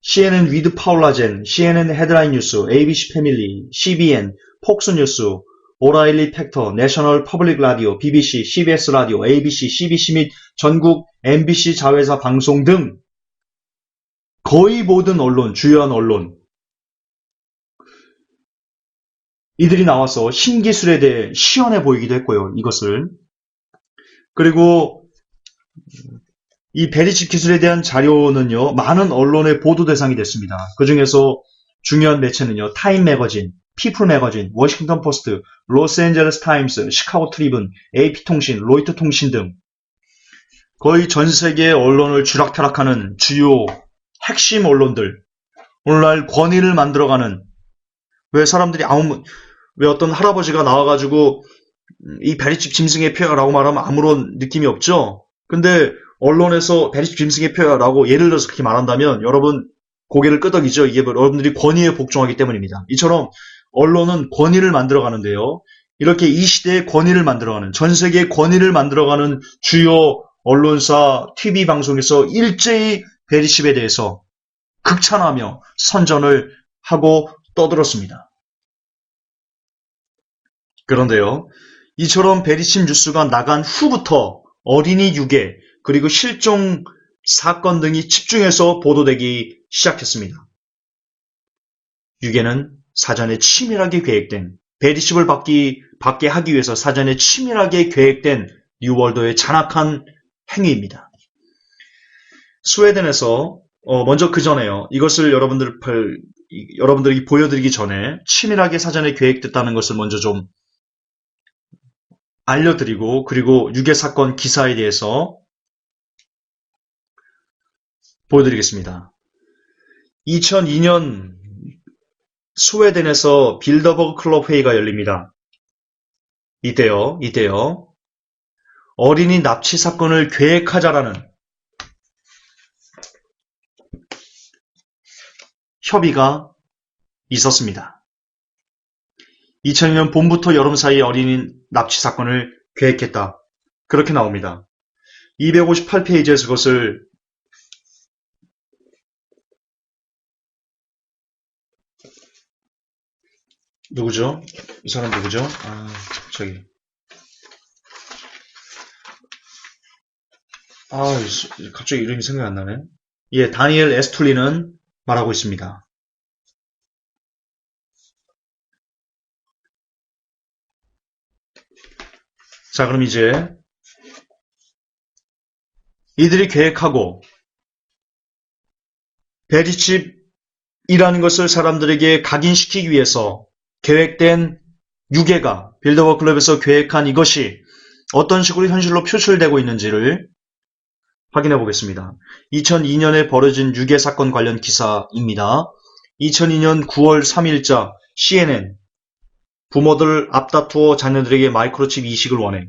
CNN 위드 파울라젠, CNN 헤드라인 뉴스, ABC 패밀리, CBN, 폭스 뉴스, 오라일리 팩터, 내셔널 퍼블릭 라디오, BBC, CBS 라디오, ABC, CBC 및 전국 MBC 자회사 방송 등 거의 모든 언론, 주요한 언론, 이들이 나와서 신기술에 대해 시연해 보이기도 했고요. 이것을. 그리고 이 베리칩 기술에 대한 자료는요, 많은 언론의 보도 대상이 됐습니다. 그 중에서 중요한 매체는요, 타임 매거진, 피플 매거진, 워싱턴 포스트, 로스앤젤레스 타임스, 시카고 트리븐, AP 통신, 로이터 통신 등 거의 전 세계 언론을 쥐락펴락하는 주요 핵심 언론들, 오늘날 권위를 만들어가는, 왜 어떤 할아버지가 나와가지고 이 베리칩 짐승의 표야라고 말하면 아무런 느낌이 없죠? 근데 언론에서 베리칩 짐승의 표야라고 예를 들어서 그렇게 말한다면 여러분 고개를 끄덕이죠. 이게 여러분들이 권위에 복종하기 때문입니다. 이처럼 언론은 권위를 만들어가는데요. 이렇게 이 시대의 권위를 만들어가는, 전 세계의 권위를 만들어가는 주요 언론사, TV 방송에서 일제히 베리칩에 대해서 극찬하며 선전을 하고 떠들었습니다. 그런데요, 이처럼 베리칩 뉴스가 나간 후부터 어린이 유괴, 그리고 실종 사건 등이 집중해서 보도되기 시작했습니다. 유괴는 사전에 치밀하게 계획된, 베리칩을 받게 하기 위해서 사전에 치밀하게 계획된 뉴월더의 잔악한 행위입니다. 스웨덴에서 먼저 그 전에요. 이것을 여러분들에게 보여드리기 전에 치밀하게 사전에 계획됐다는 것을 먼저 좀 알려드리고, 그리고 유괴 사건 기사에 대해서 보여드리겠습니다. 2002년 스웨덴에서 빌더버그 클럽 회의가 열립니다. 이때요. 어린이 납치 사건을 계획하자라는 협의가 있었습니다. 2002년 봄부터 여름 사이 어린이 납치 사건을 계획했다. 그렇게 나옵니다. 258페이지에서 그것을 누구죠? 이 사람 누구죠? 갑자기 이름이 생각이 안 나네. 예, 다니엘 에스툴리는 말하고 있습니다. 자, 그럼 이제 이들이 계획하고 베리칩이라는 것을 사람들에게 각인시키기 위해서 계획된 유괴가 빌더버그 클럽에서 계획한 이것이 어떤 식으로 현실로 표출되고 있는지를 확인해 보겠습니다. 2002년에 벌어진 유괴 사건 관련 기사입니다. 2002년 9월 3일자 CNN 부모들 앞다투어 자녀들에게 마이크로칩 이식을 원해.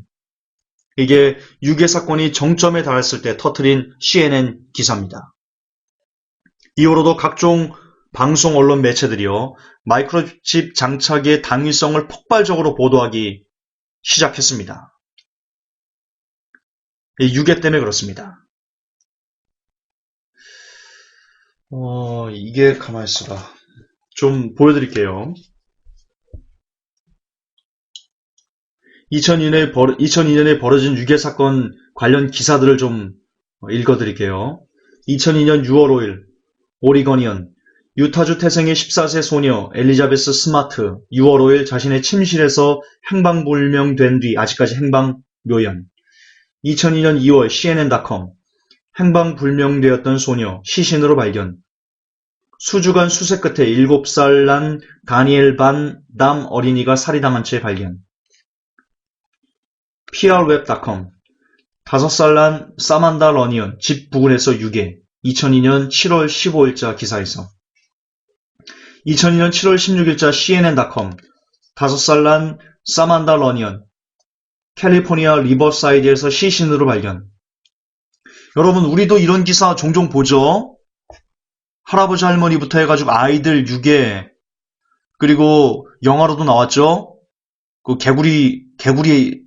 이게 유괴 사건이 정점에 달했을 때 터뜨린 CNN 기사입니다. 이후로도 각종 방송 언론 매체들이요, 마이크로칩 장착의 당위성을 폭발적으로 보도하기 시작했습니다. 유괴 때문에 그렇습니다. 이게 가만히 있어봐. 좀 보여드릴게요. 2002년에 벌어진 유괴 사건 관련 기사들을 좀 읽어드릴게요. 2002년 6월 5일, 오리거니언, 유타주 태생의 14세 소녀 엘리자베스 스마트 6월 5일 자신의 침실에서 행방불명된 뒤 아직까지 행방묘연. 2002년 2월 CNN.com, 행방불명되었던 소녀 시신으로 발견. 수주간 수색 끝에 7살 난 다니엘 반 담 어린이가 살해당한 채 발견. prweb.com, 5살 난 사만다 러니언 집 부근에서 유괴. 2002년 7월 15일자 기사에서. 2002년 7월 16일자 CNN.com 5살 난 사만다 러니언 캘리포니아 리버사이드에서 시신으로 발견. 여러분, 우리도 이런 기사 종종 보죠? 할아버지 할머니부터 해가지고 아이들 유괴, 그리고 영화로도 나왔죠? 그 개구리 5명,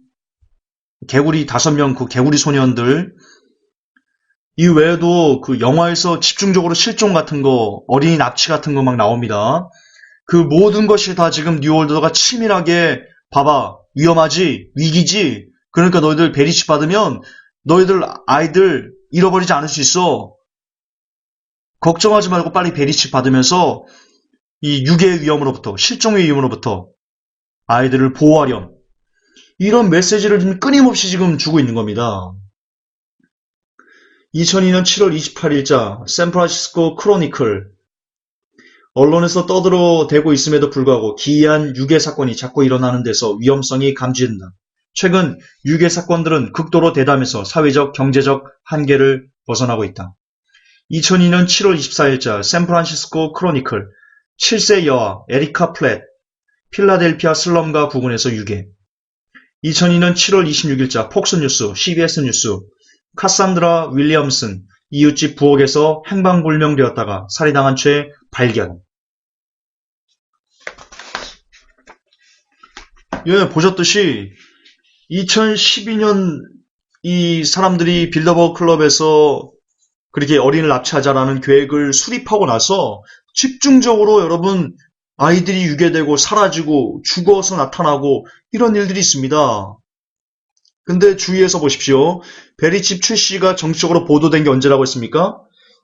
그 개구리 소년들. 이 외에도 그 영화에서 집중적으로 실종 같은 거, 어린이 납치 같은 거 막 나옵니다. 그 모든 것이 다 지금 뉴월드가 치밀하게, 봐봐, 위험하지? 위기지? 그러니까 너희들 베리칩 받으면 너희들 아이들 잃어버리지 않을 수 있어. 걱정하지 말고 빨리 베리칩 받으면서 이 유괴의 위험으로부터, 실종의 위험으로부터 아이들을 보호하렴. 이런 메시지를 좀 끊임없이 지금 주고 있는 겁니다. 2002년 7월 28일자 샌프란시스코 크로니클. 언론에서 떠들어대고 있음에도 불구하고 기이한 유괴 사건이 자꾸 일어나는 데서 위험성이 감지된다. 최근 유괴 사건들은 극도로 대담해서 사회적, 경제적 한계를 벗어나고 있다. 2002년 7월 24일자 샌프란시스코 크로니클. 7세 여아 에리카 플랫 필라델피아 슬럼가 부근에서 유괴. 2002년 7월 26일자 폭스뉴스, CBS 뉴스. 카산드라 윌리엄슨 이웃집 부엌에서 행방불명되었다가 살해당한 채 발견. 예, 보셨듯이 2012년 이 사람들이 빌더버그 클럽에서 그렇게 어린이를 납치하자라는 계획을 수립하고 나서 집중적으로 여러분 아이들이 유괴되고 사라지고 죽어서 나타나고 이런 일들이 있습니다. 근데 주의해서 보십시오. 베리칩 출시가 정식적으로 보도된 게 언제라고 했습니까?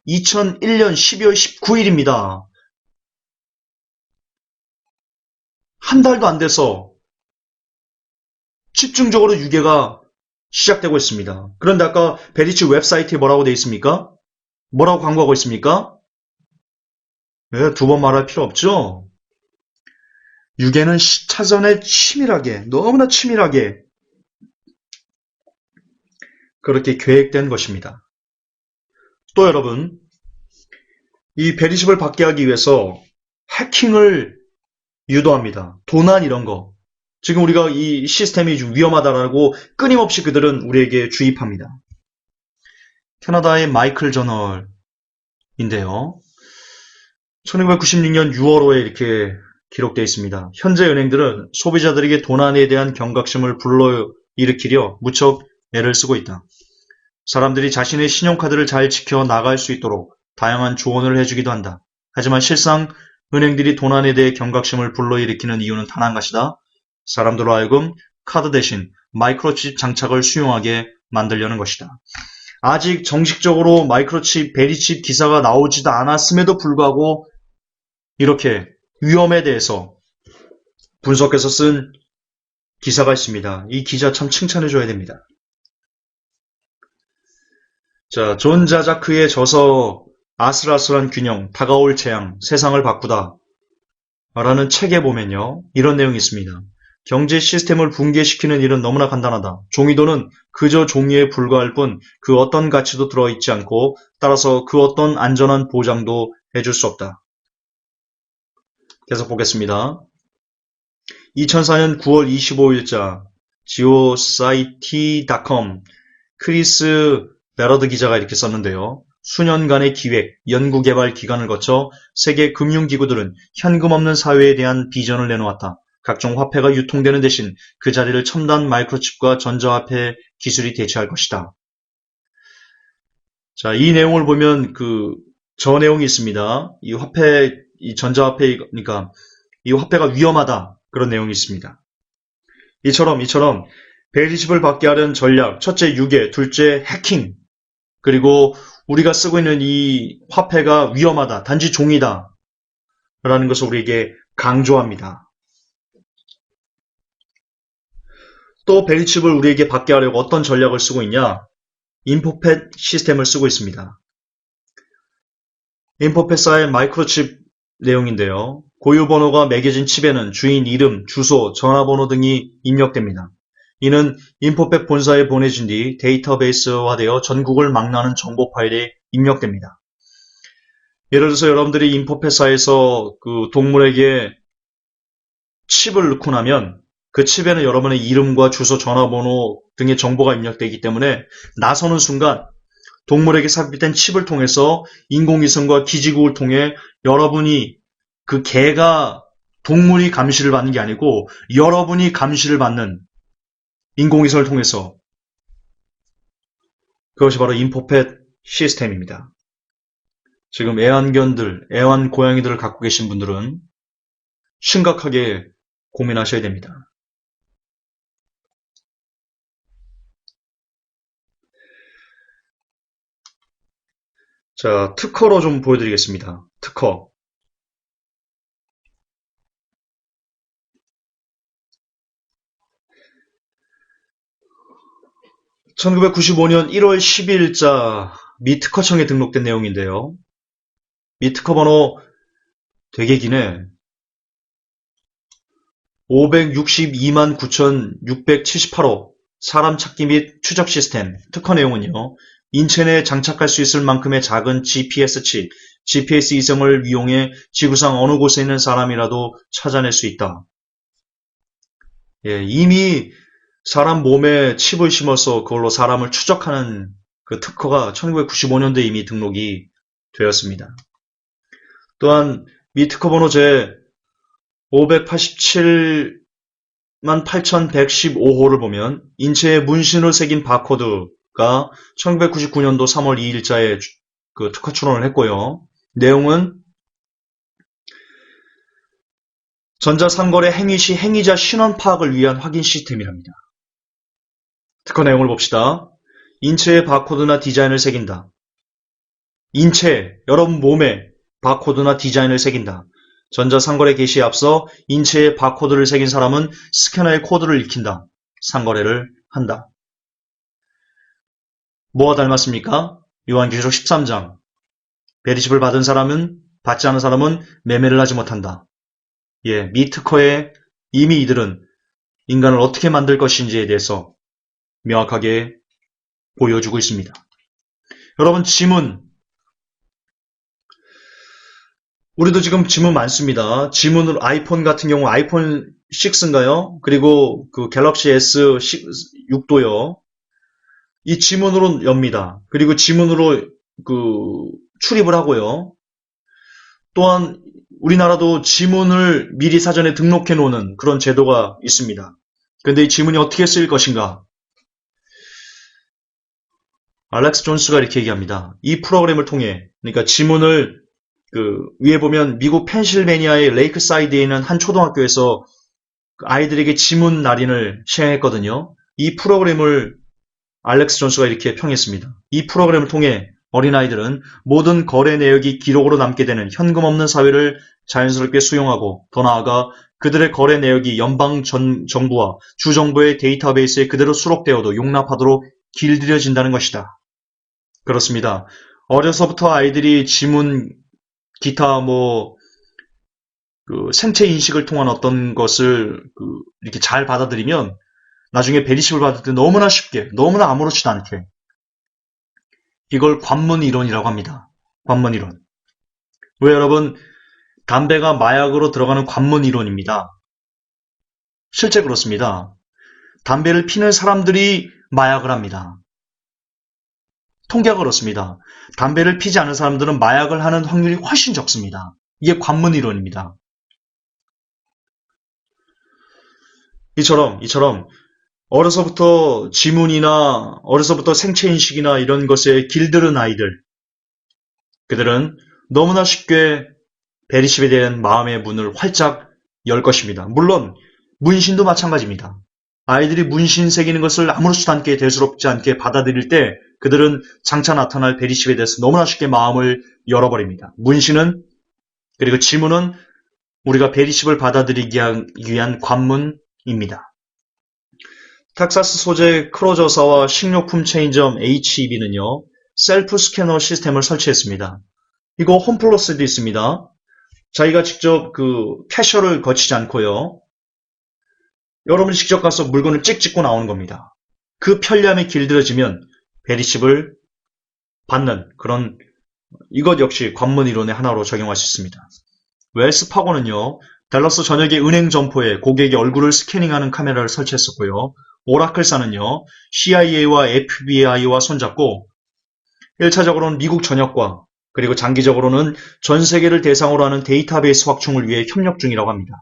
2001년 12월 19일입니다. 한 달도 안 돼서 집중적으로 유괴가 시작되고 있습니다. 그런데 아까 베리칩 웹사이트에 뭐라고 되어 있습니까? 뭐라고 광고하고 있습니까? 네, 두 번 말할 필요 없죠? 유괴는 차전에 치밀하게, 너무나 치밀하게 그렇게 계획된 것입니다. 또 여러분, 이 베리칩을 받게 하기 위해서 해킹을 유도합니다. 도난 이런 거. 지금 우리가 이 시스템이 좀 위험하다라고 끊임없이 그들은 우리에게 주입합니다. 캐나다의 마이클 저널인데요. 1996년 6월호에 이렇게 기록되어 있습니다. 현재 은행들은 소비자들에게 도난에 대한 경각심을 불러일으키려 무척 애를 쓰고 있다. 사람들이 자신의 신용카드를 잘 지켜 나갈 수 있도록 다양한 조언을 해주기도 한다. 하지만 실상 은행들이 도난에 대해 경각심을 불러일으키는 이유는 단 한 가지다. 사람들로 하여금 카드 대신 마이크로칩 장착을 수용하게 만들려는 것이다. 아직 정식적으로 마이크로칩, 베리칩 기사가 나오지도 않았음에도 불구하고 이렇게 위험에 대해서 분석해서 쓴 기사가 있습니다. 이 기자 참 칭찬해줘야 됩니다. 자, 존 자자크의 저서 아슬아슬한 균형, 다가올 재앙, 세상을 바꾸다 라는 책에 보면요. 이런 내용이 있습니다. 경제 시스템을 붕괴시키는 일은 너무나 간단하다. 종이돈은 그저 종이에 불과할 뿐 그 어떤 가치도 들어있지 않고 따라서 그 어떤 안전한 보장도 해줄 수 없다. 계속 보겠습니다. 2004년 9월 25일자 geociety.com 크리스 베러드 기자가 이렇게 썼는데요. 수년간의 기획, 연구개발 기간을 거쳐 세계 금융기구들은 현금 없는 사회에 대한 비전을 내놓았다. 각종 화폐가 유통되는 대신 그 자리를 첨단 마이크로칩과 전자화폐 기술이 대체할 것이다. 자, 이 내용을 보면 저 내용이 있습니다. 이 전자화폐, 그러니까 이 화폐가 위험하다. 그런 내용이 있습니다. 이처럼 베리칩을 받게 하는 전략, 첫째 유괴, 둘째 해킹, 그리고 우리가 쓰고 있는 이 화폐가 위험하다, 단지 종이다 라는 것을 우리에게 강조합니다. 또 베리칩을 우리에게 받게 하려고 어떤 전략을 쓰고 있냐? 인포펫 시스템을 쓰고 있습니다. 인포펫사의 마이크로칩 내용인데요. 고유 번호가 매겨진 칩에는 주인 이름, 주소, 전화번호 등이 입력됩니다. 이는 인포펫 본사에 보내진 뒤 데이터베이스화되어 전국을 망라하는 정보 파일에 입력됩니다. 예를 들어서 여러분들이 인포페사에서 그 동물에게 칩을 넣고 나면 그 칩에는 여러분의 이름과 주소, 전화번호 등의 정보가 입력되기 때문에 나서는 순간 동물에게 삽입된 칩을 통해서 인공위성과 기지국을 통해 여러분이 그 개가 동물이 감시를 받는 게 아니고 여러분이 감시를 받는 인공위성을 통해서 그것이 바로 인포펫 시스템입니다. 지금 애완고양이들을 갖고 계신 분들은 심각하게 고민하셔야 됩니다. 자, 특허로 좀 보여드리겠습니다. 특허. (1995년 1월 12일자) 미 특허청에 등록된 내용인데요. 미 특허 번호 되게 기네. 562만 9,678호 사람 찾기 및 추적 시스템. 특허 내용은요. 인체 내에 장착할 수 있을 만큼의 작은 GPS 칩, GPS 이성을 이용해 지구상 어느 곳에 있는 사람이라도 찾아낼 수 있다. 예, 이미 사람 몸에 칩을 심어서 그걸로 사람을 추적하는 그 특허가 1995년도에 이미 등록이 되었습니다. 또한 미 특허 번호 제 587만 8,115호를 보면 인체에 문신을 새긴 바코드가 1999년도 3월 2일자에 그 특허 출원을 했고요. 내용은 전자상거래 행위 시 행위자 신원 파악을 위한 확인 시스템이랍니다. 특허 내용을 봅시다. 인체에 바코드나 디자인을 새긴다. 인체, 여러분 몸에 바코드나 디자인을 새긴다. 전자상거래 개시에 앞서 인체에 바코드를 새긴 사람은 스캐너의 코드를 익힌다. 상거래를 한다. 뭐와 닮았습니까? 요한계시록 13장. 베리십을 받은 사람은 받지 않은 사람은 매매를 하지 못한다. 예, 미 특허에 이미 이들은 인간을 어떻게 만들 것인지에 대해서 명확하게 보여주고 있습니다. 여러분, 지문. 우리도 지금 지문 많습니다. 지문으로 아이폰 같은 경우 아이폰 6인가요? 그리고 그 갤럭시 S6도요. 이 지문으로 엽니다. 그리고 지문으로 그 출입을 하고요. 또한 우리나라도 지문을 미리 사전에 등록해 놓는 그런 제도가 있습니다. 그런데 이 지문이 어떻게 쓰일 것인가? 알렉스 존스가 이렇게 얘기합니다. 이 프로그램을 통해, 그러니까 지문을 위에 보면 미국 펜실베니아의 레이크사이드에 있는 한 초등학교에서 아이들에게 지문 날인을 시행했거든요. 이 프로그램을 알렉스 존스가 이렇게 평했습니다. 이 프로그램을 통해 어린아이들은 모든 거래 내역이 기록으로 남게 되는 현금 없는 사회를 자연스럽게 수용하고 더 나아가 그들의 거래 내역이 연방 정부와 주정부의 데이터베이스에 그대로 수록되어도 용납하도록 길들여진다는 것이다. 그렇습니다. 어려서부터 아이들이 지문, 기타 생체 인식을 통한 어떤 것을 이렇게 잘 받아들이면 나중에 베리십을 받을 때 너무나 쉽게, 너무나 아무렇지도 않게 이걸 관문 이론이라고 합니다. 관문 이론. 왜 여러분, 담배가 마약으로 들어가는 관문 이론입니다. 실제 그렇습니다. 담배를 피는 사람들이 마약을 합니다. 통계가 그렇습니다. 담배를 피지 않은 사람들은 마약을 하는 확률이 훨씬 적습니다. 이게 관문 이론입니다. 이처럼 어려서부터 지문이나 어려서부터 생체인식이나 이런 것에 길들은 아이들, 그들은 너무나 쉽게 베리십에 대한 마음의 문을 활짝 열 것입니다. 물론 문신도 마찬가지입니다. 아이들이 문신 새기는 것을 아무렇지도 않게 대수롭지 않게 받아들일 때 그들은 장차 나타날 베리십에 대해서 너무나 쉽게 마음을 열어버립니다. 문신은, 그리고 지문은 우리가 베리십을 받아들이기 위한 관문입니다. 텍사스 소재 크로저사와 식료품 체인점 HEB는요, 셀프 스캐너 시스템을 설치했습니다. 이거 홈플러스에도 있습니다. 자기가 직접 캐셔를 거치지 않고요, 여러분이 직접 가서 물건을 찍 찍고 나오는 겁니다. 그 편리함에 길들여지면 베리십을 받는 그런 이것 역시 관문 이론의 하나로 적용할 수 있습니다. 웰스 파고는요, 댈러스 전역의 은행 점포에 고객의 얼굴을 스캐닝하는 카메라를 설치했었고요. 오라클사는요, CIA와 FBI와 손잡고 1차적으로는 미국 전역과 그리고 장기적으로는 전 세계를 대상으로 하는 데이터베이스 확충을 위해 협력 중이라고 합니다.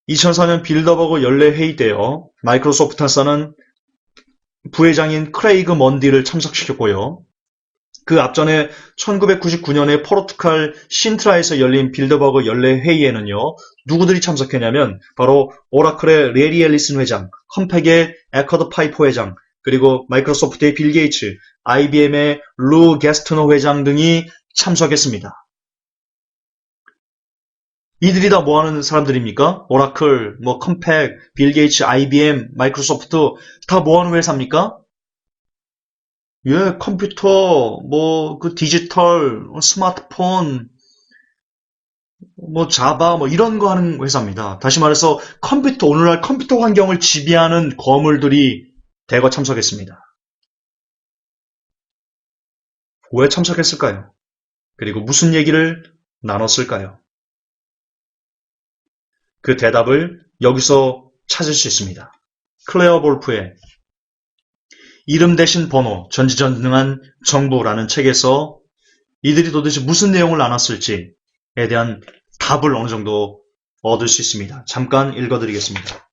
2004년 빌더버그 연례 회의 때요, 마이크로소프트사는 부회장인 크레이그 먼디를 참석시켰고요. 그 앞전에 1999년에 포르투갈 신트라에서 열린 빌더버그 연례 회의에는요, 누구들이 참석했냐면 바로 오라클의 레리 앨리슨 회장, 컴팩의 에커드 파이퍼 회장, 그리고 마이크로소프트의 빌 게이츠, IBM의 루 게스트너 회장 등이 참석했습니다. 이들이 다 뭐하는 사람들입니까? 오라클, 컴팩, 빌 게이츠, IBM, 마이크로소프트 다 뭐하는 회사입니까? 예, 컴퓨터, 그 디지털, 스마트폰, 자바, 이런 거 하는 회사입니다. 다시 말해서 오늘날 컴퓨터 환경을 지배하는 거물들이 대거 참석했습니다. 왜 참석했을까요? 그리고 무슨 얘기를 나눴을까요? 그 대답을 여기서 찾을 수 있습니다. 클레어 볼프의 이름 대신 번호, 전지전능한 정부라는 책에서 이들이 도대체 무슨 내용을 나눴을지에 대한 답을 어느 정도 얻을 수 있습니다. 잠깐 읽어드리겠습니다.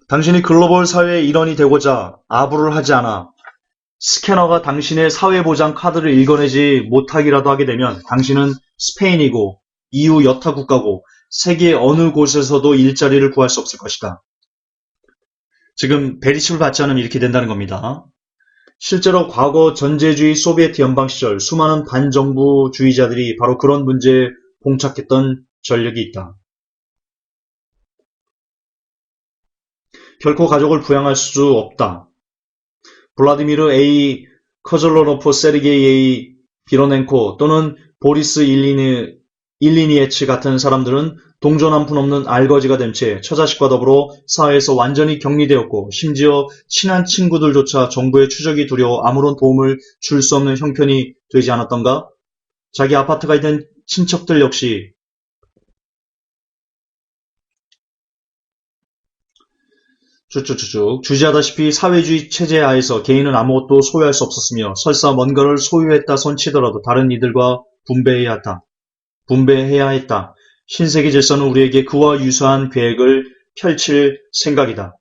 당신이 글로벌 사회의 일원이 되고자 아부를 하지 않아 스캐너가 당신의 사회보장 카드를 읽어내지 못하기라도 하게 되면 당신은 스페인이고 EU 여타 국가고 세계 어느 곳에서도 일자리를 구할 수 없을 것이다. 지금 베리칩을 받지 않으면 이렇게 된다는 겁니다. 실제로 과거 전제주의 소비에트 연방 시절 수많은 반정부주의자들이 바로 그런 문제에 봉착했던 전력이 있다. 결코 가족을 부양할 수 없다. 블라디미르 A. 커즐로노프 세르게이 A. 비로넨코 또는 보리스 일리니에츠 같은 사람들은 동전 한 푼 없는 알거지가 된 채 처자식과 더불어 사회에서 완전히 격리되었고 심지어 친한 친구들조차 정부의 추적이 두려워 아무런 도움을 줄 수 없는 형편이 되지 않았던가? 자기 아파트가 있는 친척들 역시 쭉쭉쭉쭉 주지하다시피 사회주의 체제 하에서 개인은 아무것도 소유할 수 없었으며 설사 뭔가를 소유했다 손치더라도 다른 이들과 분배해야 했다. 신세계 질서는 우리에게 그와 유사한 계획을 펼칠 생각이다.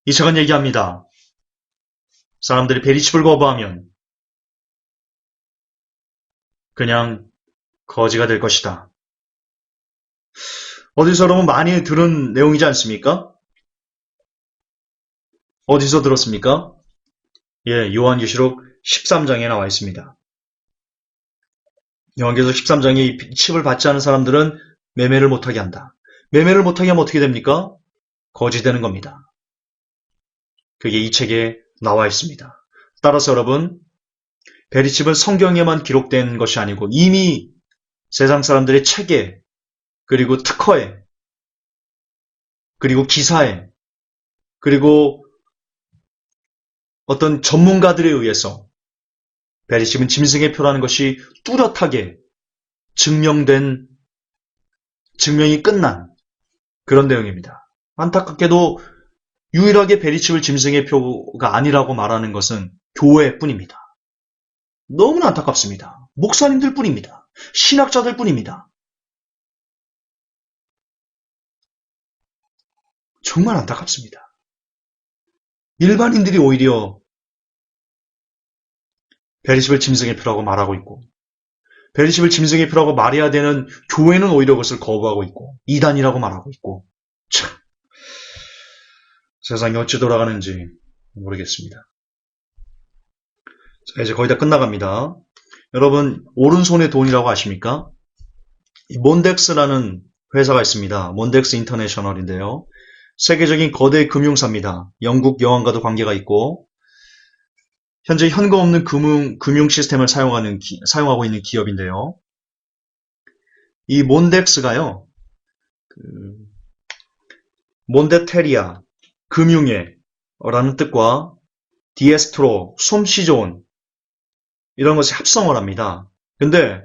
이 책은 얘기합니다. 사람들이 베리칩을 거부하면 그냥 거지가 될 것이다. 어디서 여러분 많이 들은 내용이지 않습니까? 어디서 들었습니까? 예, 요한계시록 13장에 나와 있습니다. 요한계시록 13장에 이 칩을 받지 않은 사람들은 매매를 못하게 한다. 매매를 못하게 하면 어떻게 됩니까? 거지 되는 겁니다. 그게 이 책에 나와 있습니다. 따라서 여러분, 베리칩은 성경에만 기록된 것이 아니고 이미 세상 사람들의 책에, 그리고 특허에, 그리고 기사에, 그리고 어떤 전문가들에 의해서 베리칩은 짐승의 표라는 것이 뚜렷하게 증명이 끝난 그런 내용입니다. 안타깝게도 유일하게 베리칩을 짐승의 표가 아니라고 말하는 것은 교회뿐입니다. 너무나 안타깝습니다. 목사님들 뿐입니다. 신학자들 뿐입니다. 정말 안타깝습니다. 일반인들이 오히려 베리칩을 짐승의 표라고 말하고 있고, 베리칩을 짐승의 표라고 말해야 되는 교회는 오히려 그것을 거부하고 있고, 이단이라고 말하고 있고, 참, 세상이 어찌 돌아가는지 모르겠습니다. 자, 이제 거의 다 끝나갑니다. 여러분, 오른손의 돈이라고 아십니까? 몬덱스라는 회사가 있습니다. 몬덱스 인터내셔널인데요. 세계적인 거대 금융사입니다. 영국 여왕과도 관계가 있고, 현재 현금 없는 금융 시스템을 사용하고 있는 기업인데요. 이 몬덱스가요, 몬데테리아, 금융회라는 뜻과 디에스트로, 솜씨 좋은, 이런 것이 합성을 합니다. 근데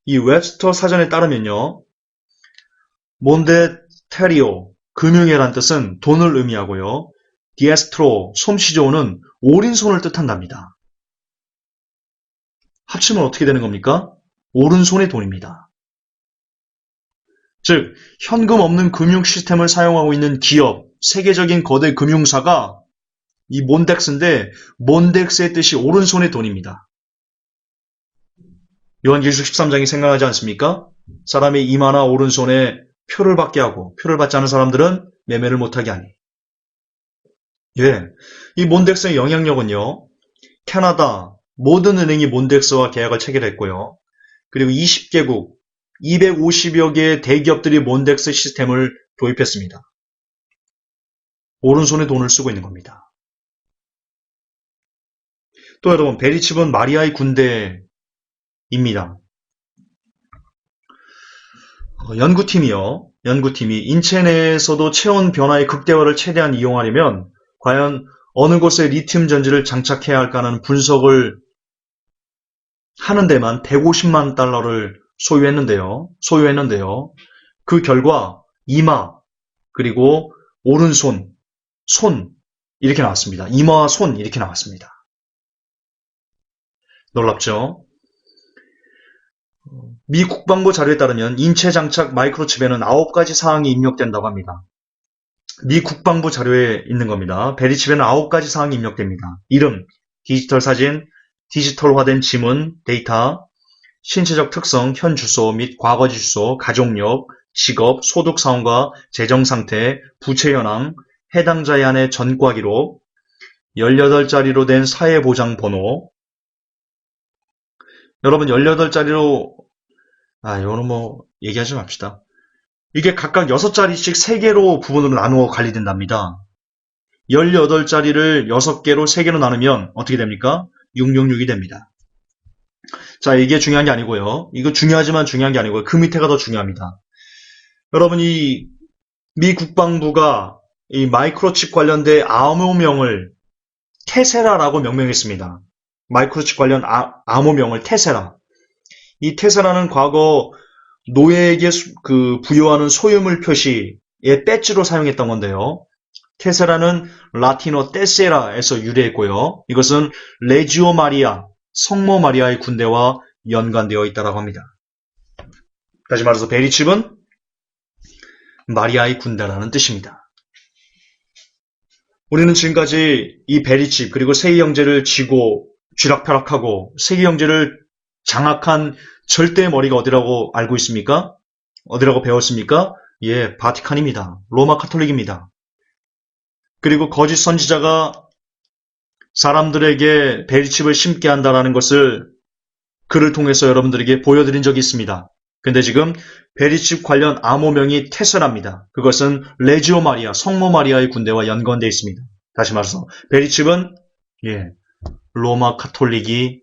이 웹스터 사전에 따르면요, 몬데테리오, 금융회란 뜻은 돈을 의미하고요, 디에스트로, 솜씨 좋은은 오른손을 뜻한답니다. 합치면 어떻게 되는 겁니까? 오른손의 돈입니다. 즉, 현금 없는 금융 시스템을 사용하고 있는 기업, 세계적인 거대 금융사가 이 몬덱스인데, 몬덱스의 뜻이 오른손의 돈입니다. 요한계시록 13장이 생각나지 않습니까? 사람의 이마나 오른손에 표를 받게 하고, 표를 받지 않은 사람들은 매매를 못하게 하니. 예, 이 몬덱스의 영향력은요, 캐나다 모든 은행이 몬덱스와 계약을 체결했고요. 그리고 20개국, 250여 개의 대기업들이 몬덱스 시스템을 도입했습니다. 오른손에 돈을 쓰고 있는 겁니다. 또 여러분, 베리칩은 마리아의 군대입니다. 연구팀이 인체 내에서도 체온 변화의 극대화를 최대한 이용하려면 과연 어느 곳에 리튬 전지를 장착해야 할까라는 분석을 하는 데만 150만 달러를 소요했는데요. 그 결과 이마, 그리고 오른손, 손 이렇게 나왔습니다. 이마와 손 이렇게 나왔습니다. 놀랍죠? 미 국방부 자료에 따르면 인체 장착 마이크로칩에는 9가지 사항이 입력된다고 합니다. 미 국방부 자료에 있는 겁니다. 베리칩에는 9가지 사항이 입력됩니다. 이름, 디지털 사진, 디지털화된 지문, 데이터, 신체적 특성, 현 주소 및 과거지 주소, 가족력, 직업, 소득 상황과 재정 상태, 부채 현황, 해당자의 한해 전과 기록, 18자리로 된 사회보장 번호. 여러분 18자리로 이거는 얘기하지 맙시다. 이게 각각 6자리씩 3개로 부분으로 나누어 관리된답니다. 18자리를 6개로 3개로 나누면 어떻게 됩니까? 666이 됩니다. 자, 이게 중요한 게 아니고요. 이거 중요하지만 중요한 게 아니고요. 그 밑에가 더 중요합니다. 여러분, 이 미 국방부가 이 마이크로칩 관련된 암호명을 테세라라고 명명했습니다. 마이크로칩 관련 암호명을 테세라. 이 테세라는 과거 노예에게 부여하는 소유물 표시의 배지로 사용했던 건데요. 테세라는 라틴어 테세라에서 유래했고요. 이것은 레지오 마리아, 성모 마리아의 군대와 연관되어 있다고 합니다. 다시 말해서 베리칩은 마리아의 군대라는 뜻입니다. 우리는 지금까지 이 베리칩 그리고 세계 경제를 쥐고 쥐락펴락하고 세계 경제를 장악한 절대의 머리가 어디라고 알고 있습니까? 어디라고 배웠습니까? 예, 바티칸입니다. 로마 카톨릭입니다. 그리고 거짓 선지자가 사람들에게 베리칩을 심게 한다는 것을 글을 통해서 여러분들에게 보여드린 적이 있습니다. 근데 지금 베리칩 관련 암호명이 테세라입니다. 그것은 레지오 마리아, 성모 마리아의 군대와 연관되어 있습니다. 다시 말해서 베리칩은 로마 카톨릭이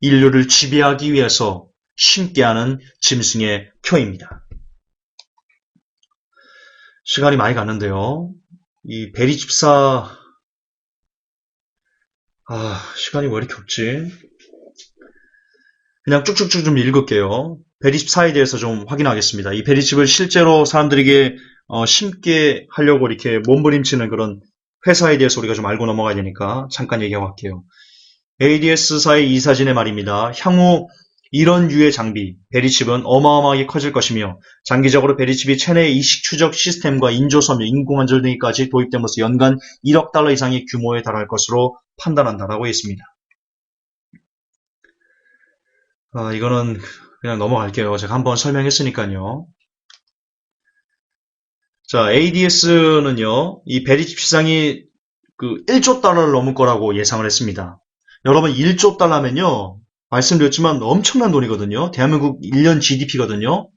인류를 지배하기 위해서 심게 하는 짐승의 표입니다. 시간이 많이 갔는데요. 이 베리칩사 시간이 왜 이렇게 없지? 그냥 쭉쭉쭉 좀 읽을게요. 베리칩사에 대해서 좀 확인하겠습니다. 이 베리칩을 실제로 사람들에게 심게 하려고 이렇게 몸부림치는 그런 회사에 대해서 우리가 좀 알고 넘어가야 되니까 잠깐 얘기하고 갈게요. ADS사의 이사진의 말입니다. 향후 이런 유의 장비, 베리칩은 어마어마하게 커질 것이며 장기적으로 베리칩이 체내 이식 추적 시스템과 인조섬유, 인공관절 등까지 도입됨으로써 연간 1억 달러 이상의 규모에 달할 것으로 판단한다라고 했습니다. 이거는 그냥 넘어갈게요. 제가 한번 설명했으니까요. 자, ADS는요, 이 베리칩 시장이 1조 달러를 넘을 거라고 예상을 했습니다. 여러분, 1조 달러면요, 말씀드렸지만 엄청난 돈이거든요. 대한민국 1년 GDP거든요.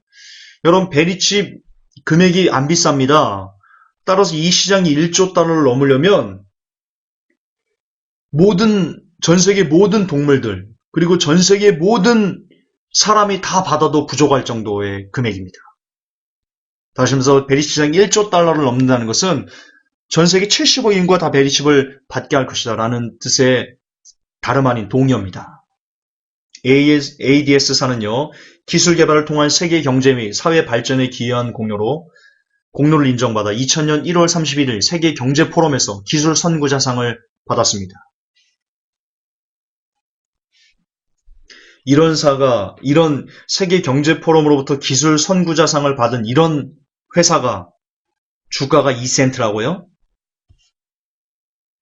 여러분, 베리칩 금액이 안 비쌉니다. 따라서 이 시장이 1조 달러를 넘으려면 모든 전 세계 모든 동물들, 그리고 전 세계 모든 사람이 다 받아도 부족할 정도의 금액입니다. 다시 말해서 베리칩장 1조 달러를 넘는다는 것은 전 세계 70억 인구가 다 베리칩을 받게 할 것이다 라는 뜻의 다름 아닌 동의어입니다. ADS사는요, 기술 개발을 통한 세계 경제 및 사회 발전에 기여한 공로를 인정받아 2000년 1월 31일 세계 경제 포럼에서 기술 선구자상을 받았습니다. 이런 세계 경제 포럼으로부터 기술 선구자상을 받은 이런 회사가 주가가 2센트라고요?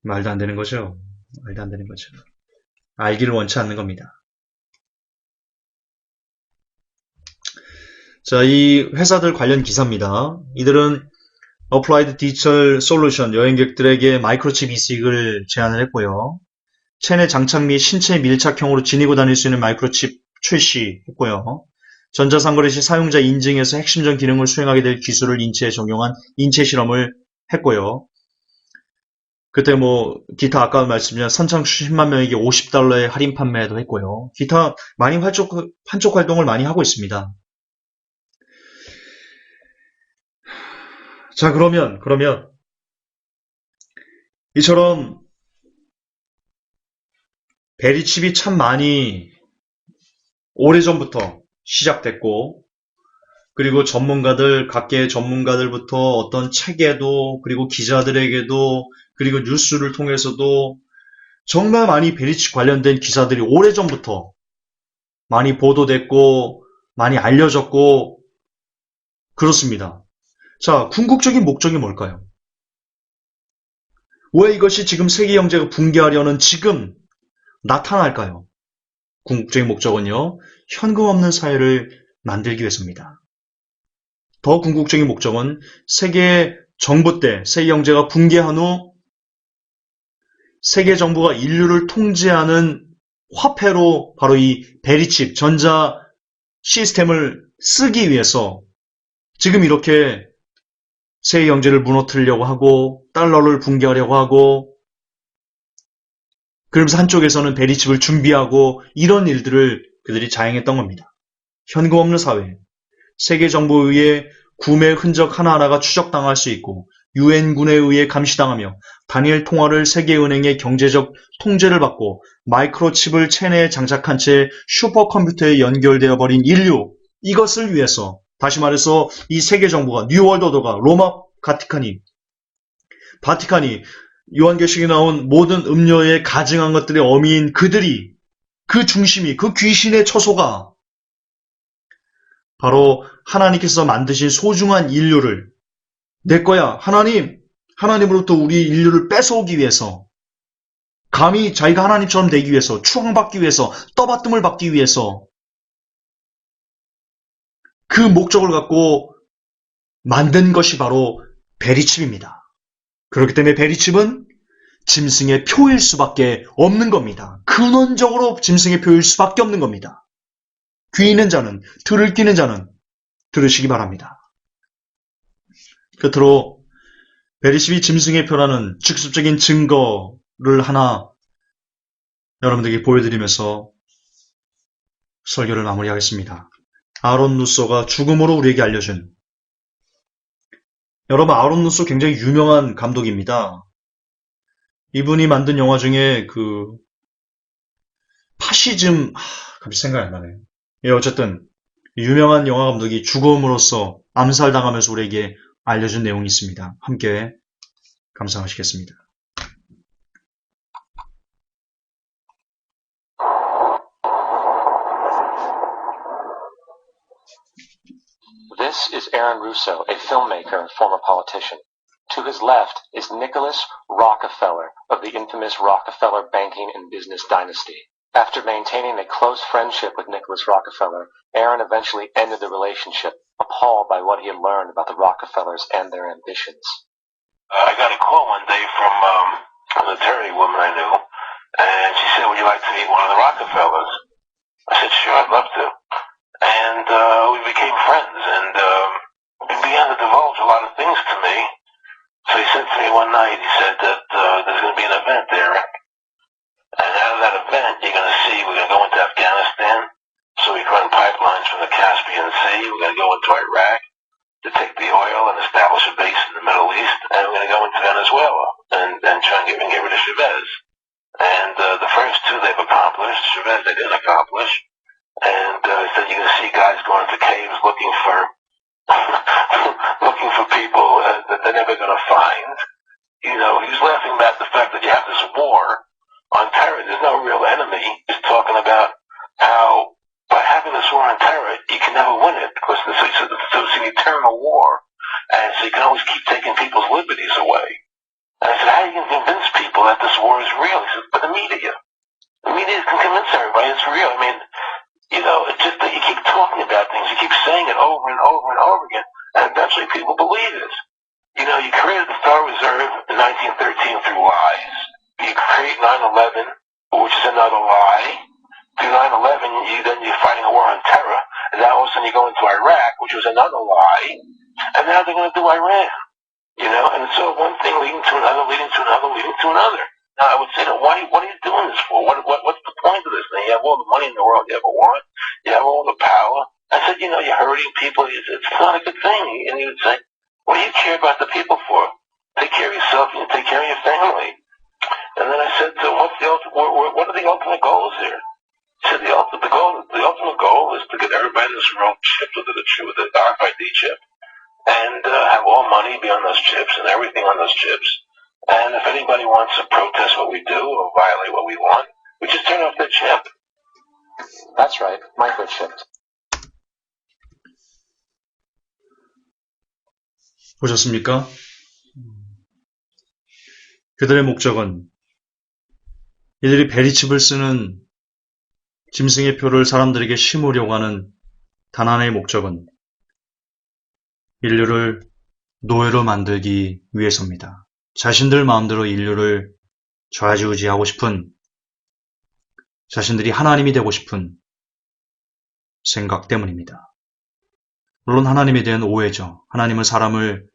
말도 안 되는 거죠. 말도 안 되는 거죠. 알기를 원치 않는 겁니다. 자, 이 회사들 관련 기사입니다. 이들은 Applied Digital Solution 여행객들에게 마이크로칩 이식을 제안을 했고요. 체내 장착 및 신체 밀착형으로 지니고 다닐 수 있는 마이크로칩 출시했고요. 전자상거래 시 사용자 인증에서 핵심적 기능을 수행하게 될 기술을 인체에 적용한 인체 실험을 했고요. 그때 기타 아까 말씀드린 선착순 10만 명에게 $50의 할인 판매도 했고요. 기타 많이 판촉 활동을 많이 하고 있습니다. 자, 그러면 이처럼 베리칩이 참 많이 오래전부터 시작됐고, 그리고 각계 전문가들부터 어떤 책에도, 그리고 기자들에게도, 그리고 뉴스를 통해서도 정말 많이 베리칩 관련된 기사들이 오래전부터 많이 보도됐고, 많이 알려졌고, 그렇습니다. 자, 궁극적인 목적이 뭘까요? 왜 이것이 지금 세계 경제가 붕괴하려는 지금 나타날까요? 궁극적인 목적은요, 현금 없는 사회를 만들기 위해서입니다. 더 궁극적인 목적은 세계 정부 때 세계 경제가 붕괴한 후 세계 정부가 인류를 통제하는 화폐로 바로 이 베리칩 전자 시스템을 쓰기 위해서 지금 이렇게 세계 경제를 무너뜨리려고 하고 달러를 붕괴하려고 하고 그러면서 한쪽에서는 베리칩을 준비하고 이런 일들을 그들이 자행했던 겁니다. 현금 없는 사회, 세계 정부에 의해 구매 흔적 하나하나가 추적당할 수 있고 유엔군에 의해 감시당하며 단일 통화를 세계은행의 경제적 통제를 받고 마이크로칩을 체내에 장착한 채 슈퍼컴퓨터에 연결되어 버린 인류, 이것을 위해서 다시 말해서 이 세계 정부가 뉴월드 오더가 로마 바티칸이 요한계시록에 나온 모든 음료에 가증한 것들의 어미인 그들이 그 중심이 그 귀신의 처소가 바로 하나님께서 만드신 소중한 인류를 내 거야 하나님으로부터 우리 인류를 뺏어오기 위해서 감히 자기가 하나님처럼 되기 위해서 추앙받기 위해서 떠받듦을 받기 위해서 그 목적을 갖고 만든 것이 바로 베리칩입니다. 그렇기 때문에 베리칩은 짐승의 표일 수밖에 없는 겁니다. 근원적으로 짐승의 표일 수밖에 없는 겁니다. 귀 있는 자는, 들을 끼는 자는 들으시기 바랍니다. 끝으로 베리칩이 짐승의 표라는 직접적인 증거를 하나 여러분들에게 보여드리면서 설교를 마무리하겠습니다. 아론 루소가 죽음으로 우리에게 알려준, 여러분 아론 루소 굉장히 유명한 감독입니다. 이분이 만든 영화 중에 파시즘, 갑자기 생각이 안 나네요. 예, 어쨌든 유명한 영화 감독이 죽음으로써 암살당하면서 우리에게 알려준 내용이 있습니다. 함께 감상하시겠습니다. This is Aaron Russo, a filmmaker and former politician. To his left is Nicholas Rockefeller of the infamous Rockefeller banking and business dynasty. After maintaining a close friendship with Nicholas Rockefeller, Aaron eventually ended the relationship, appalled by what he had learned about the Rockefellers and their ambitions. I got a call one day from a military woman I knew, and she said, would you like to meet one of the Rockefellers? I said, sure, I'd love to. And we became friends, and he began to divulge a lot of things to me. So he said to me one night, he said that there's going to be an event there And out of that event, you're going to see we're going to go into Afghanistan, so we can run pipelines from the Caspian Sea. We're going to go into Iraq to take the oil and establish a base in the Middle East, and we're going to go into Venezuela and try and get rid of Chavez. And the first two they've accomplished. Chavez they didn't accomplish. And so you're going to see guys going into caves looking for looking for people that they're never going to find. You know, he's laughing about the fact that you have this war on terror. There's no real enemy. He's talking about how by having this war on terror, you can never win it because it's an eternal war. And so you can always keep taking people's liberties away. And I said, how are you going to convince people that this war is real? He said, but the media. The media can convince everybody it's real. I mean, you know, it's just that you keep talking about things. You keep saying it over and over and over again. And eventually people believe it. You know, you created the Federal Reserve in 1913 through lies. You create 9/11, which is another lie. Through 9/11, you're fighting a war on terror. And now all of a sudden you go into Iraq, which was another lie. And now they're going to do Iran. You know, and so one thing leading to another, leading to another, leading to another. Now I would say, what are you doing this for? What's the point of this? Now you have all the money in the world you ever want. You have all the power. I said, you know, you're hurting people. It's not a good thing. And he would say, what do you care about the people for? Take care of yourself and take care of your family. And then I said, so what are the ultimate goals here? He said, the ultimate goal is to get everybody in this room chipped with the RFID chip. And have all money be on those chips and everything on those chips. And if anybody wants to protest what we do or violate what we want, we just turn off their chip. That's right, microchipped. 보셨습니까? 그들의 목적은 이들이 베리칩을 쓰는 짐승의 표를 사람들에게 심으려고 하는 단 하나의 목적은 인류를 노예로 만들기 위해서입니다. 자신들 마음대로 인류를 좌지우지하고 싶은, 자신들이 하나님이 되고 싶은 생각 때문입니다. 물론 하나님에 대한 오해죠. 하나님은 사람에게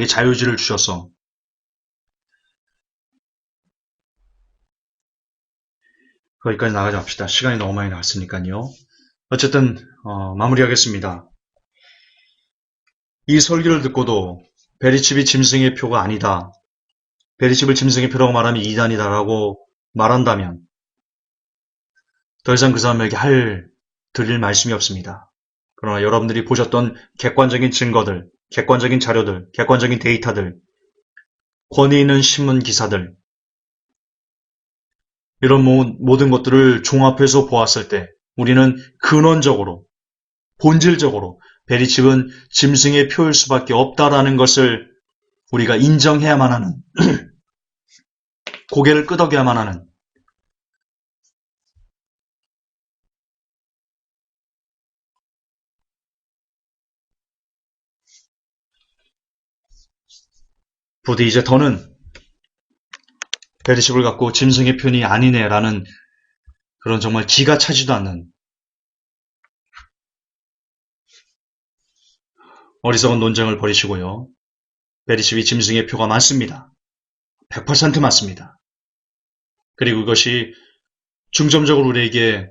자유의지를 주셔서 거기까지 나가지 맙시다. 시간이 너무 많이 나왔으니까요. 어쨌든 마무리하겠습니다. 이 설교를 듣고도 베리칩이 짐승의 표가 아니다. 베리칩을 짐승의 표라고 말하면 이단이다라고 말한다면 더 이상 그 사람에게 드릴 말씀이 없습니다. 그러나 여러분들이 보셨던 객관적인 증거들, 객관적인 자료들, 객관적인 데이터들, 권위 있는 신문 기사들, 이런 모든 것들을 종합해서 보았을 때 우리는 근원적으로, 본질적으로 베리칩은 짐승의 표일 수밖에 없다라는 것을 우리가 인정해야만 하는, 고개를 끄덕여야만 하는 부디 이제 더는 베리칩을 갖고 짐승의 표현이 아니네라는 그런 정말 기가 차지도 않는 어리석은 논쟁을 벌이시고요. 베리칩이 짐승의 표가 맞습니다. 100% 맞습니다. 그리고 이것이 중점적으로 우리에게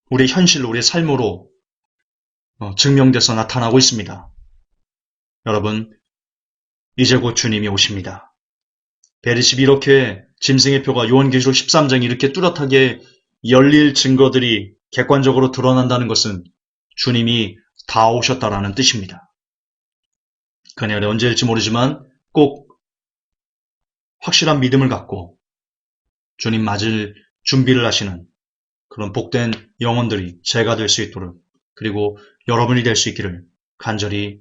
우리의 현실로, 우리의 삶으로 증명돼서 나타나고 있습니다. 여러분, 이제 곧 주님이 오십니다. 베리칩이 이렇게 짐승의 표가 요한계시록 13장이 이렇게 뚜렷하게 열릴 증거들이 객관적으로 드러난다는 것은 주님이 다 오셨다라는 뜻입니다. 그 날이 언제일지 모르지만 꼭 확실한 믿음을 갖고 주님 맞을 준비를 하시는 그런 복된 영혼들이 제가 될 수 있도록, 그리고 여러분이 될 수 있기를 간절히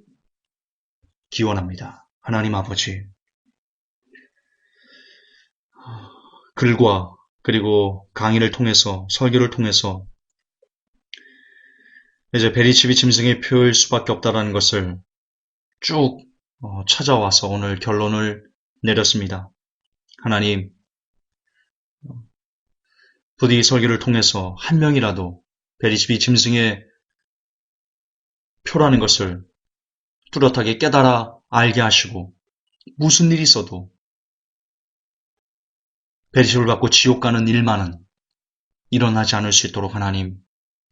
기원합니다. 하나님 아버지, 글과 그리고 강의를 통해서, 설교를 통해서 이제 베리칩이 짐승의 표일 수밖에 없다는 것을 쭉 찾아와서 오늘 결론을 내렸습니다. 하나님, 부디 이 설교를 통해서 한 명이라도 베리칩이 짐승의 표라는 것을 뚜렷하게 깨달아 알게 하시고 무슨 일이 있어도 배리식을 받고 지옥 가는 일만은 일어나지 않을 수 있도록 하나님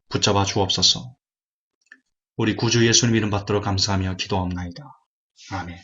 붙잡아 주옵소서. 우리 구주 예수님 이름 받들어 감사하며 기도하옵나이다. 아멘.